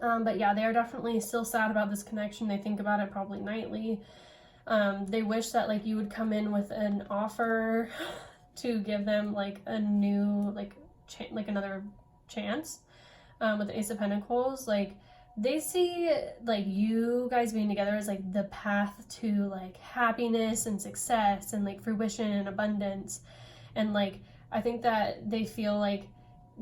A: But yeah, they are definitely still sad about this connection. They think about it probably nightly. They wish that like you would come in with an offer to give them like a new like another chance. With the Ace of Pentacles, like they see like you guys being together as like the path to like happiness and success and like fruition and abundance. And like I think that they feel like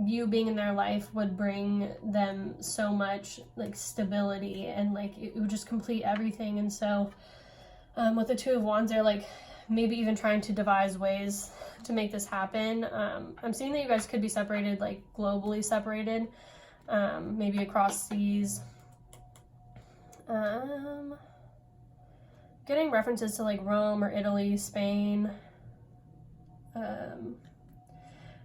A: you being in their life would bring them so much like stability, and like it would just complete everything. And so with the Two of Wands, they're like maybe even trying to devise ways to make this happen. I'm seeing that you guys could be separated, like globally separated, maybe across seas. Getting references to like Rome or Italy, Spain.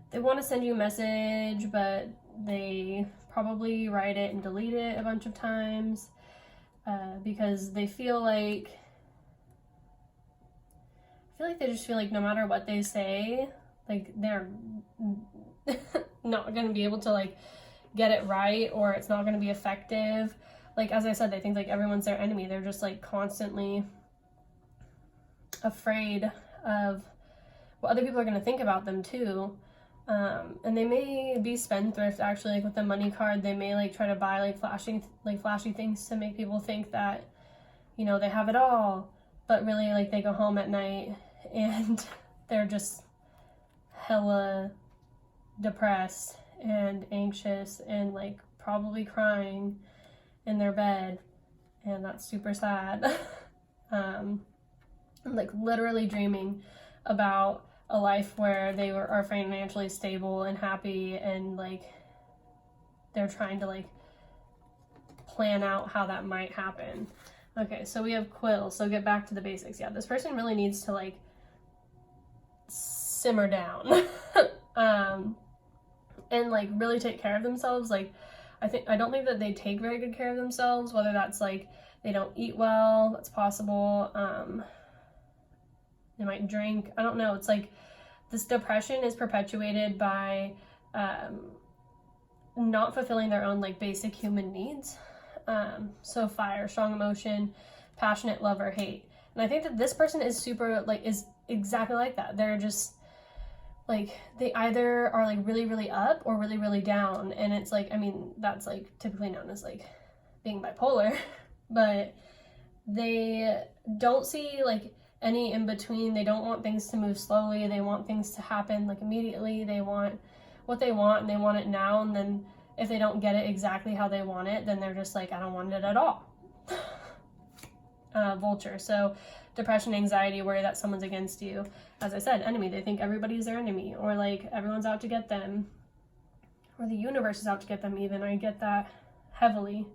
A: They want to send you a message, but they probably write it and delete it a bunch of times, because they feel like they just feel like no matter what they say, like they're not going to be able to like get it right, or it's not going to be effective. Like as I said, they think like everyone's their enemy. They're just like constantly afraid of what other people are going to think about them too. And they may be spendthrift actually, like with the money card. They may like try to buy like flashy things to make people think that, you know, they have it all, but really like they go home at night and they're just hella depressed and anxious and like probably crying in their bed, and that's super sad. And like literally dreaming about a life where they are financially stable and happy, and like they're trying to like plan out how that might happen. Okay, so we have Quill. So get back to the basics. Yeah, this person really needs to like simmer down and like really take care of themselves. Like I don't think that they take very good care of themselves, whether that's like they don't eat well, that's possible. They might drink. I don't know. It's like this depression is perpetuated by not fulfilling their own like basic human needs. So fire, strong emotion, passionate, love or hate. And I think that this person is super like is exactly like that. They're just like they either are like really, really up or really, really down. And it's like, I mean, that's like typically known as like being bipolar, but they don't see like any in between. They don't want things to move slowly. They want things to happen like immediately. They want what they want and they want it now. And then if they don't get it exactly how they want it, then they're just like, I don't want it at all. Vulture. So depression, anxiety, worry that someone's against you. As I said, enemy. They think everybody's their enemy, or like everyone's out to get them, or the universe is out to get them even. I get that heavily.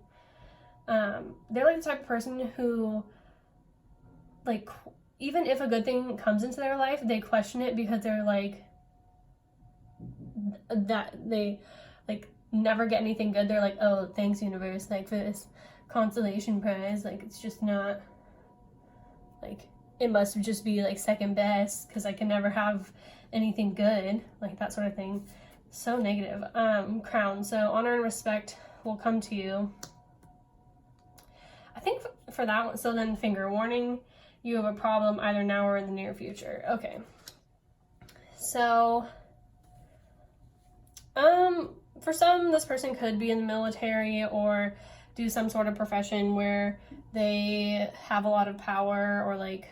A: They're like the type of person who like even if a good thing comes into their life, they question it because they're like that they like never get anything good. They're like, oh, thanks universe, like for this consolation prize, like it's just not like, it must just be like second best because I can never have anything good, like that sort of thing. So negative. Crown. So honor and respect will come to you. I think for that one. So then finger warning. you have a problem either now or in the near future. Okay. So, for some, this person could be in the military or do some sort of profession where they have a lot of power or like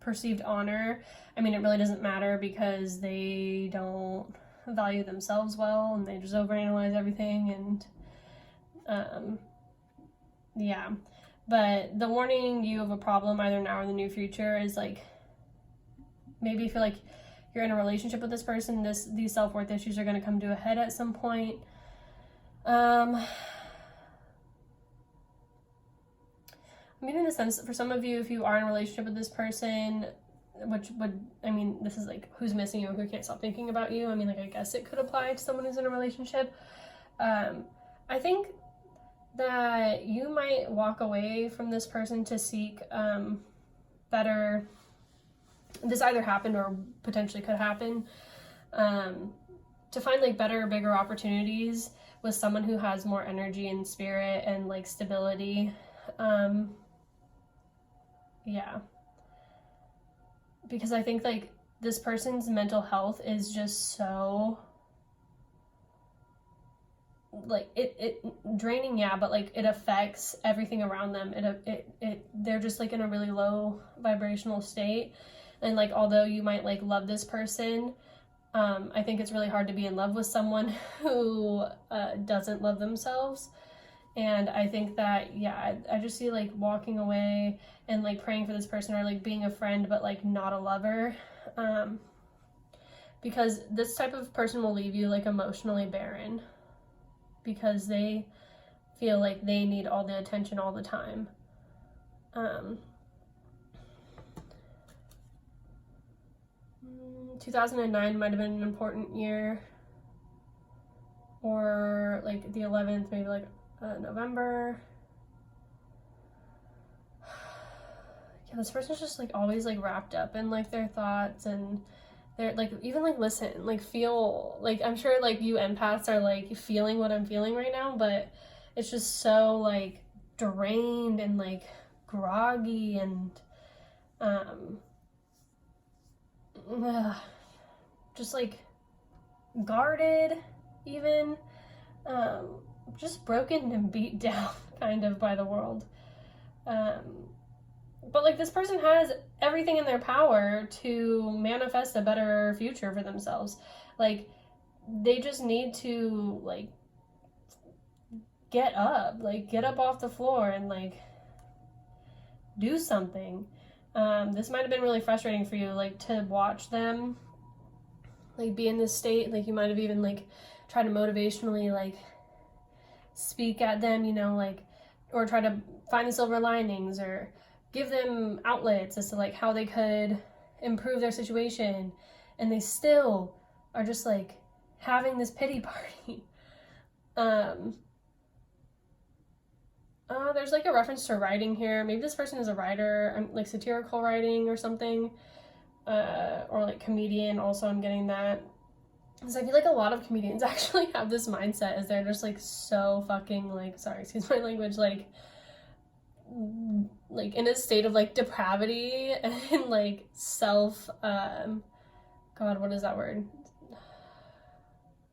A: perceived honor. I mean, it really doesn't matter because they don't value themselves well and they just overanalyze everything, and yeah. But the warning, you have a problem either now or in the near future, is like maybe you feel like you're in a relationship with this person, these self-worth issues are going to come to a head at some point. I mean, in a sense, for some of you, if you are in a relationship with this person, which would, I mean, this is like who's missing you and who can't stop thinking about you. I mean, like, I guess it could apply to someone who's in a relationship. I think that you might walk away from this person to seek better, this either happened or potentially could happen, to find like better, bigger opportunities with someone who has more energy and spirit and like stability. Yeah. Because I think like this person's mental health is just so like it draining, yeah, but like it affects everything around them. They're just like in a really low vibrational state, and like although you might like love this person, I think it's really hard to be in love with someone who doesn't love themselves. And I think that, yeah, I just see like walking away and like praying for this person, or like being a friend but like not a lover, because this type of person will leave you like emotionally barren because they feel like they need all the attention all the time. 2009 might have been an important year, or like the 11th, maybe like November. Yeah, this person's just like always like wrapped up in like their thoughts, and they're like even like listen, like feel like, I'm sure like you empaths are like feeling what I'm feeling right now, but it's just so like drained and like groggy and just like guarded even, just broken and beat down kind of by the world. But like this person has everything in their power to manifest a better future for themselves. Like they just need to like get up off the floor and like do something. This might have been really frustrating for you, like to watch them like be in this state. Like you might have even like tried to motivationally like speak at them, you know, like, or try to find the silver linings or give them outlets as to like how they could improve their situation, and they still are just like having this pity party. There's like a reference to writing here. Maybe this person is a writer, like satirical writing or something, or like comedian. Also, I'm getting that, because I feel like a lot of comedians actually have this mindset, as they're just like so fucking like, sorry, excuse my language, like in a state of like depravity and like self, God, what is that word?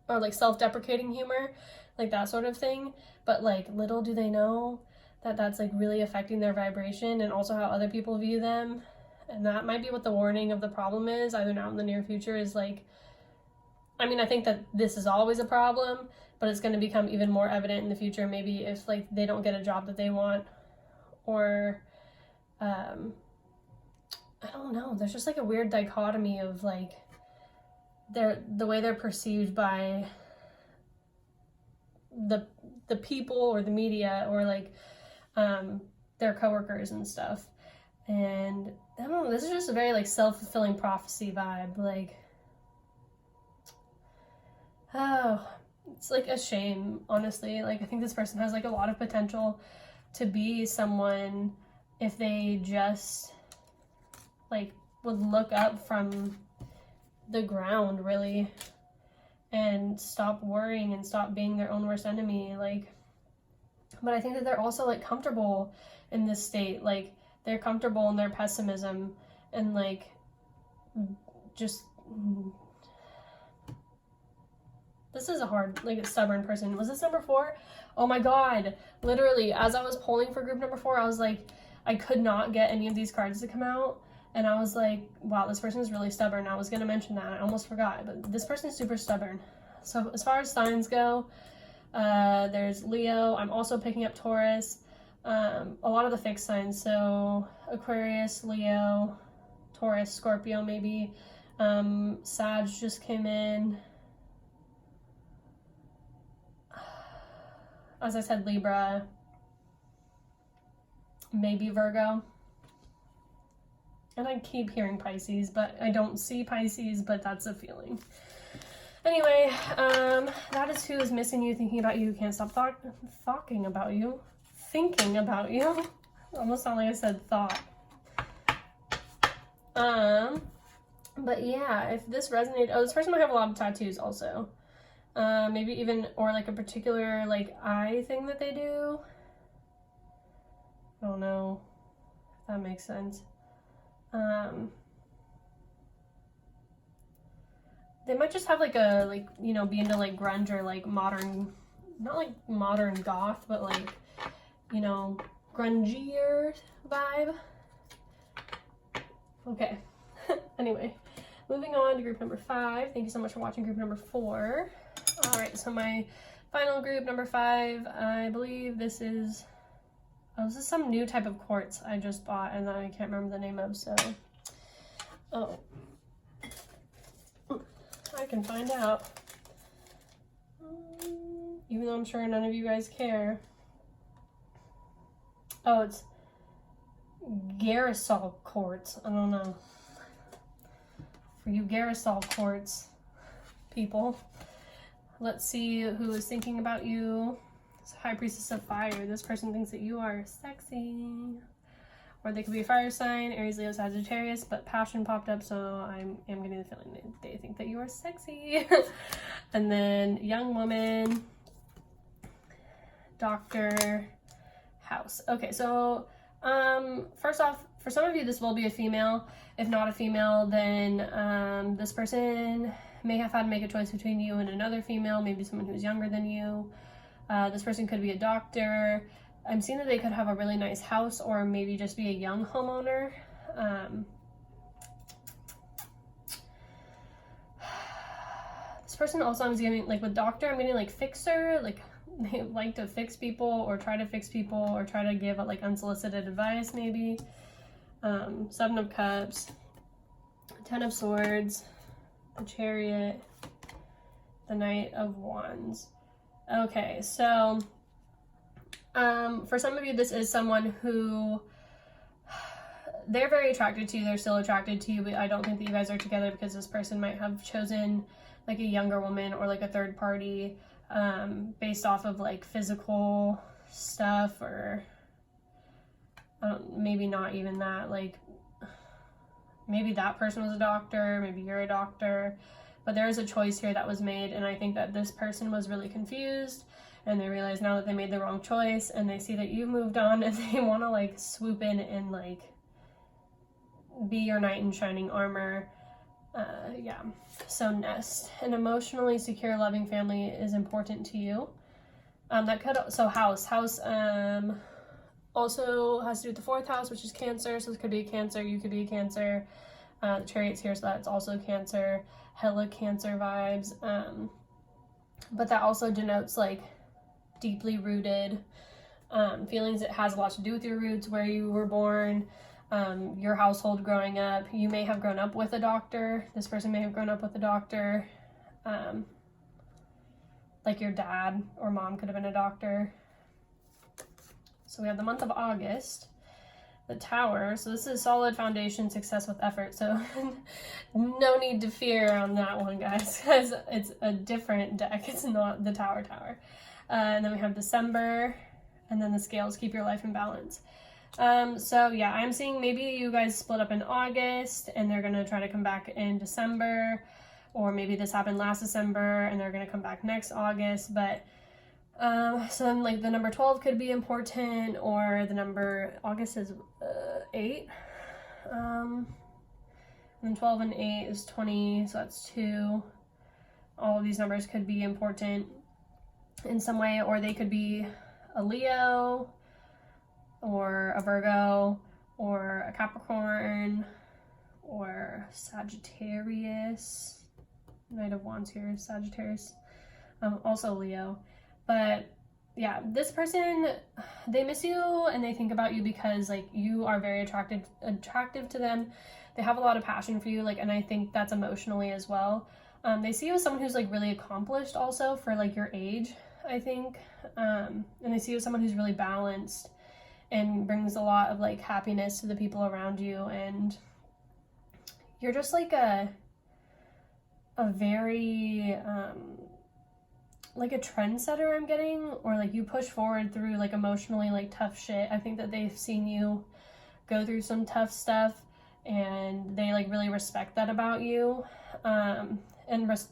A: Or like self-deprecating humor, like that sort of thing. But like little do they know that that's like really affecting their vibration and also how other people view them. And that might be what the warning of the problem is, either now in the near future, is like, I mean, I think that this is always a problem, but it's going to become even more evident in the future, maybe if like they don't get a job that they want, or I don't know, there's just like a weird dichotomy of like the way they're perceived by the people or the media, or like their coworkers and stuff. And I don't know, this is just a very like self-fulfilling prophecy vibe. Like, oh, it's like a shame, honestly. Like I think this person has like a lot of potential to be someone if they just like would look up from the ground, really, and stop worrying and stop being their own worst enemy. Like, but I think that they're also like comfortable in this state. Like they're comfortable in their pessimism and like just, this is a hard, like, a stubborn person. Was this number 4? Oh my god, literally, as I was polling for group number 4, I was like, I could not get any of these cards to come out, and I was like, wow, this person is really stubborn. I was gonna mention that, I almost forgot, but this person is super stubborn. So as far as signs go, there's Leo. I'm also picking up Taurus, a lot of the fixed signs, so Aquarius, Leo, Taurus, Scorpio maybe, Sag just came in. As I said, Libra, maybe Virgo. And I keep hearing Pisces, but I don't see Pisces, but that's a feeling. Anyway, that is who is missing you, thinking about you, can't stop thinking about you. Almost sound like I said thought. But yeah, if this resonated, oh, this person might have a lot of tattoos also. Maybe even, or like a particular like eye thing that they do. I don't know if that makes sense. They might just have like a, like, you know, be into like grunge or like modern, not like modern goth, but like, you know, grungier vibe. Okay. Anyway, moving on to group number 5. Thank you so much for watching group number 4. All right, so my final group, number 5, I believe this is, oh, this is some new type of quartz I just bought and I can't remember the name of, so, oh, I can find out, even though I'm sure none of you guys care. Oh, it's Garrisol quartz. I don't know. For you Garrisol quartz people. Let's see who is thinking about you. It's High Priestess of Fire. This person thinks that you are sexy. Or they could be a fire sign, Aries, Leo, Sagittarius, but passion popped up, so I am getting the feeling that they think that you are sexy. And then young woman, doctor, house. Okay, so first off, for some of you this will be a female. If not a female, then this person may have had to make a choice between you and another female, maybe someone who's younger than you. This person could be a doctor. I'm seeing that they could have a really nice house or maybe just be a young homeowner. This person also, I'm getting, like with doctor, I'm getting like fixer, like they like to fix people or try to fix people or try to give like unsolicited advice maybe. 7 of Cups, 10 of Swords, the Chariot, the Knight of Wands. Okay, so for some of you, this is someone who they're very attracted to you. They're still attracted to you, but I don't think that you guys are together because this person might have chosen like a younger woman or like a third party based off of like physical stuff, or maybe not even that, like maybe that person was a doctor, maybe you're a doctor, but there is a choice here that was made, and I think that this person was really confused and they realize now that they made the wrong choice, and they see that you moved on and they want to like swoop in and like be your knight in shining armor. Yeah, so nest. An emotionally secure, loving family is important to you. That could, so house also has to do with the 4th house, which is Cancer. So this could be a Cancer, you could be a Cancer. The Chariot's here, so that's also Cancer. Hella Cancer vibes. But that also denotes like deeply rooted feelings. It has a lot to do with your roots, where you were born, your household growing up. You may have grown up with a doctor. This person may have grown up with a doctor. Like your dad or mom could have been a doctor. So we have the month of August, the Tower. So this is solid foundation, success with effort. So no need to fear on that one, guys, because it's a different deck. It's not the Tower. And then we have December, and then the Scales, keep your life in balance. So yeah, I'm seeing maybe you guys split up in August and they're going to try to come back in December, or maybe this happened last December and they're going to come back next August. But so then like the number 12 could be important, or the number, August is 8. And 12 and 8 is 20, so that's 2. All of these numbers could be important in some way, or they could be a Leo, or a Virgo, or a Capricorn, or Sagittarius. Knight of Wands here, Sagittarius. Also Leo. But yeah, this person, they miss you and they think about you because like you are very attractive to them. They have a lot of passion for you, like, and I think that's emotionally as well. They see you as someone who's like really accomplished also for like your age, I think. And they see you as someone who's really balanced and brings a lot of like happiness to the people around you, and you're just like a very like a trendsetter, I'm getting, or like you push forward through like emotionally like tough shit. I think that they've seen you go through some tough stuff and they like really respect that about you, and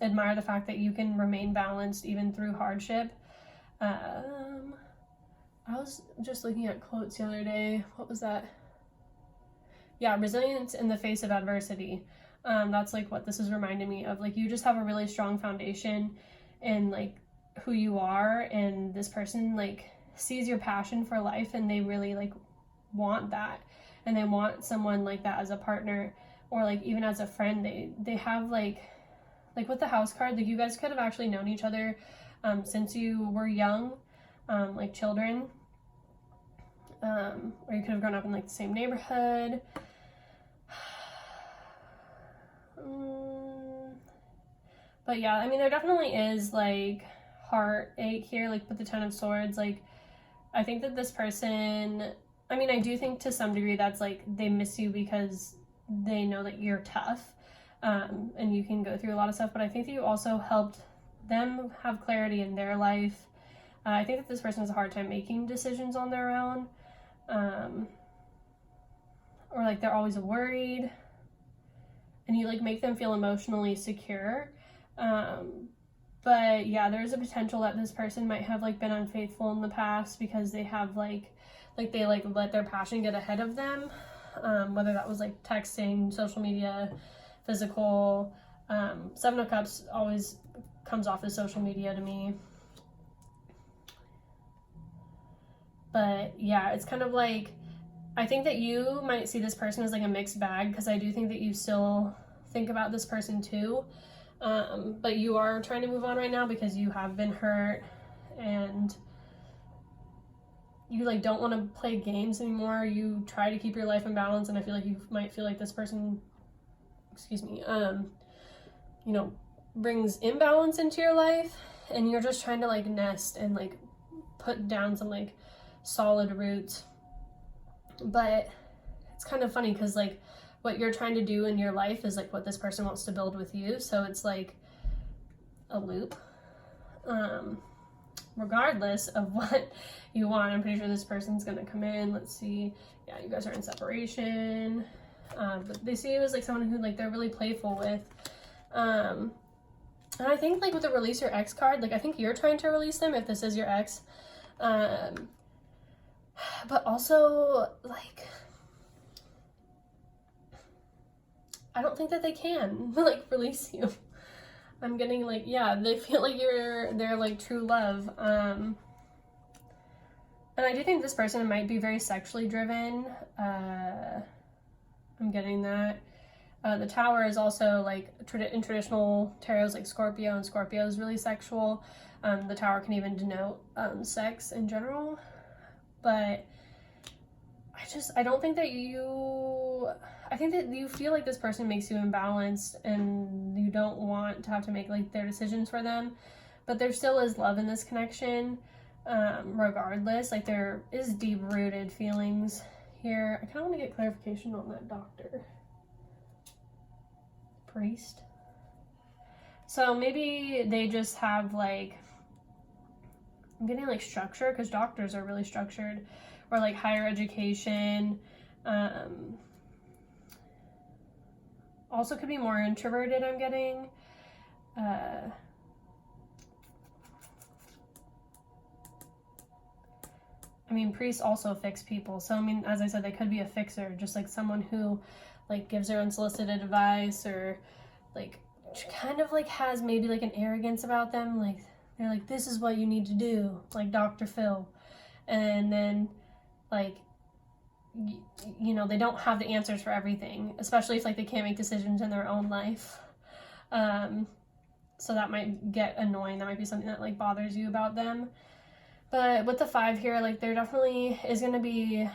A: admire the fact that you can remain balanced even through hardship. I was just looking at quotes the other day. What was that? Yeah, resilience in the face of adversity. That's like what this is reminding me of. Like you just have a really strong foundation in like who you are, and this person like sees your passion for life and they really like want that, and they want someone like that as a partner, or like even as a friend. They have like with the house card, like you guys could have actually known each other since you were young, like children, or you could have grown up in like the same neighborhood. But yeah, I mean, there definitely is like heartache here, like with the Ten of Swords. Like I think that this person, I mean, I do think to some degree that's like they miss you because they know that you're tough, and you can go through a lot of stuff, but I think that you also helped them have clarity in their life. I think that this person has a hard time making decisions on their own, or like they're always worried, and you like make them feel emotionally secure. But yeah, there's a potential that this person might have like been unfaithful in the past because they have like they like let their passion get ahead of them, whether that was like texting, social media, physical. Seven of Cups always comes off as social media to me. But yeah, it's kind of like, I think that you might see this person as like a mixed bag, because I do think that you still think about this person too. But you are trying to move on right now because you have been hurt and you like don't want to play games anymore. You try to keep your life in balance, and I feel like you might feel like this person, you know, brings imbalance into your life, and you're just trying to like nest and like put down some like solid roots. But it's kind of funny because like what you're trying to do in your life is like what this person wants to build with you, so it's like a loop. Regardless of what you want, I'm pretty sure this person's gonna come in. Let's see. Yeah, you guys are in separation, but they see you as like someone who like they're really playful with, and I think like with the release your ex card, like I think you're trying to release them if this is your ex, but also like I don't think that they can like release you. I'm getting like, yeah, they feel like they're like true love. And I do think this person might be very sexually driven. I'm getting that. The Tower is also like in traditional tarots like Scorpio, and Scorpio is really sexual. The Tower can even denote sex in general. But I don't think that I think that you feel like this person makes you imbalanced and you don't want to have to make like their decisions for them, but there still is love in this connection, regardless. Like there is deep-rooted feelings here. I kind of want to get clarification on that doctor. Priest. So maybe they just have like, I'm getting like structure, because doctors are really structured, or like higher education. Also could be more introverted, I'm getting. I mean, priests also fix people. So, I mean, as I said, they could be a fixer, just like someone who, like, gives their unsolicited advice, or, like, kind of, like, has maybe, like, an arrogance about them. Like, they're like, this is what you need to do, like Dr. Phil. And then, like, you know, they don't have the answers for everything, especially if, like, they can't make decisions in their own life. So that might get annoying. That might be something that, like, bothers you about them. But with the 5 here, like, there definitely is going to be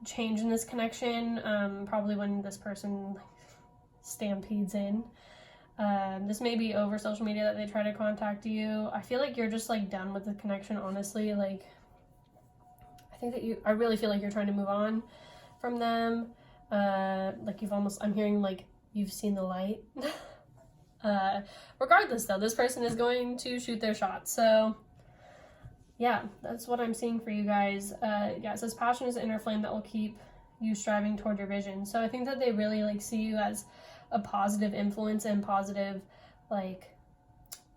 A: change in this connection, probably when this person, like, stampedes in. This may be over social media that they try to contact you. I feel like you're just, like, done with the connection, honestly. Like, I really feel like you're trying to move on from them. Like, I'm hearing, like, you've seen the light. Regardless, though, this person is going to shoot their shot. So, yeah, that's what I'm seeing for you guys. Yeah, it says passion is an inner flame that will keep you striving toward your vision. So I think that they really, like, see you as a positive influence and positive, like,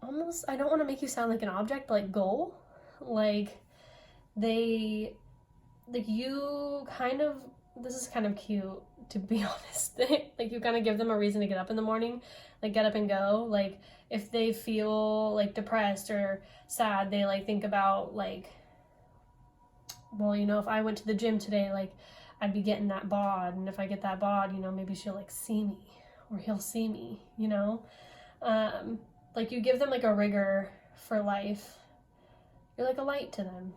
A: almost, I don't want to make you sound like an object, but, like, goal. Like, you kind of, this is kind of cute, to be honest. Like, you kind of give them a reason to get up in the morning, like, get up and go. Like, if they feel, like, depressed or sad, they, like, think about, like, well, you know, if I went to the gym today, like, I'd be getting that bod, and if I get that bod, you know, maybe she'll, like, see me, or he'll see me, you know? Like, you give them, like, a rigor for life. You're like a light to them.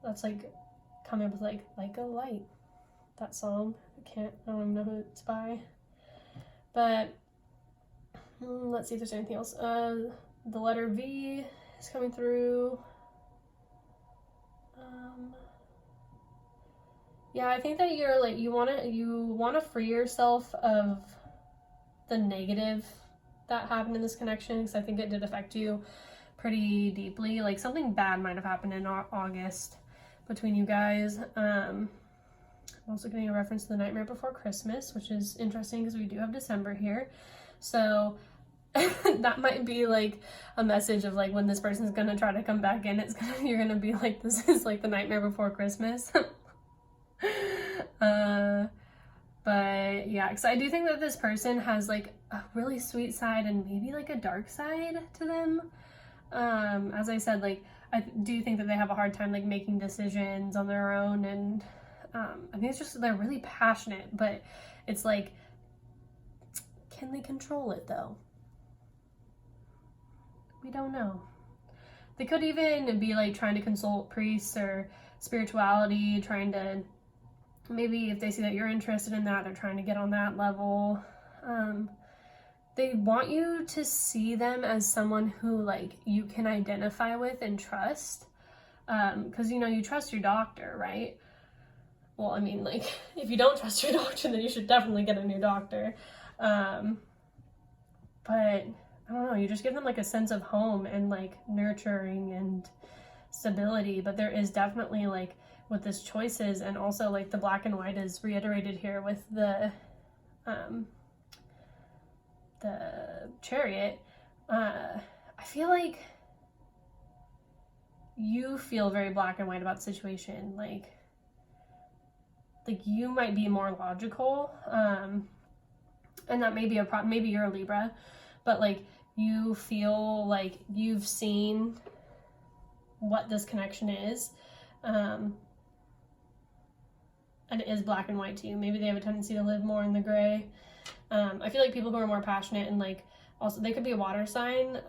A: That's, like, coming up with, like a light, that song. I don't even know who it's by. But let's see if there's anything else. The letter V is coming through. Yeah, I think that you're, like, you want to free yourself of the negative that happened in this connection, because I think it did affect you pretty deeply. Like, something bad might have happened in August between you guys. I'm also getting a reference to the Nightmare Before Christmas, which is interesting because we do have December here. So that might be, like, a message of, like, when this person's gonna try to come back in, you're gonna be like, this is, like, the Nightmare Before Christmas. But yeah, because I do think that this person has, like, a really sweet side and maybe, like, a dark side to them. As I said, like, I do think that they have a hard time, like, making decisions on their own, and I think it's just they're really passionate, but it's like, can they control it, though? We don't know. They could even be, like, trying to consult priests or spirituality, trying to, maybe if they see that you're interested in that, they're trying to get on that level. They want you to see them as someone who, like, you can identify with and trust. Because, you know, you trust your doctor, right? Well, I mean, like, if you don't trust your doctor, then you should definitely get a new doctor. But I don't know, you just give them, like, a sense of home and, like, nurturing and stability. But there is definitely, like, with this choices, and also, like, the black and white is reiterated here with the Chariot. I feel like you feel very black and white about the situation. Like you might be more logical, and that may be a problem. Maybe you're a Libra, but, like, you feel like you've seen what this connection is, and it is black and white to you. Maybe they have a tendency to live more in the gray. I feel like people who are more passionate and, like, also they could be a water sign.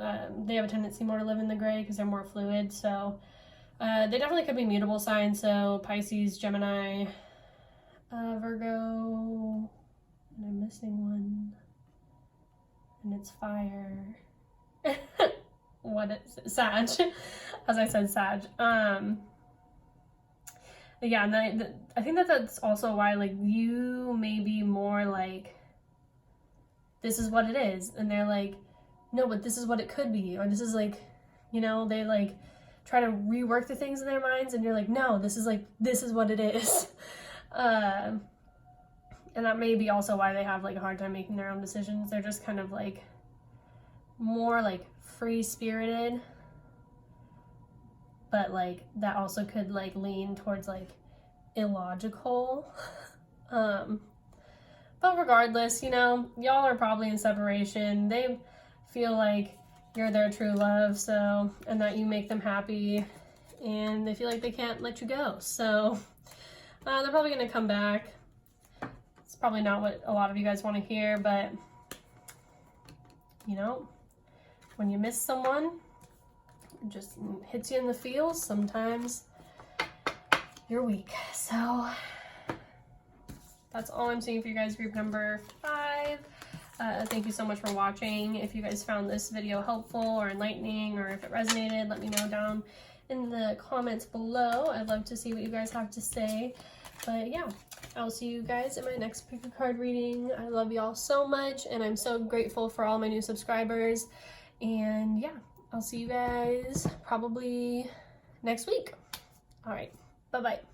A: They have a tendency more to live in the gray because they're more fluid. So they definitely could be mutable signs. So Pisces, Gemini, Virgo, and I'm missing one. And it's fire. What is it? Sag. As I said, Sag. Yeah, and I think that that's also why, like, you may be more like, this is what it is, and they're like, no, but this is what it could be, or this is, like, you know, they, like, try to rework the things in their minds, and you're like, no, this is what it is. And that may be also why they have, like, a hard time making their own decisions. They're just kind of, like, more, like, free-spirited. but like that also could like lean towards like illogical. But regardless, you know, y'all are probably in separation. They feel like you're their true love, so, and that you make them happy, and they feel like they can't let you go. So they're probably gonna come back. It's probably not what a lot of you guys want to hear, but you know, when you miss someone, it just hits you in the feels. Sometimes you're weak. So that's all I'm seeing for you guys, group number 5. Thank you so much for watching. If you guys found this video helpful or enlightening, or if it resonated, let me know down in the comments below. I'd love to see what you guys have to say. But yeah, I'll see you guys in my next pick a card reading. I love y'all so much, and I'm so grateful for all my new subscribers. And yeah, I'll see you guys probably next week. All right, bye-bye.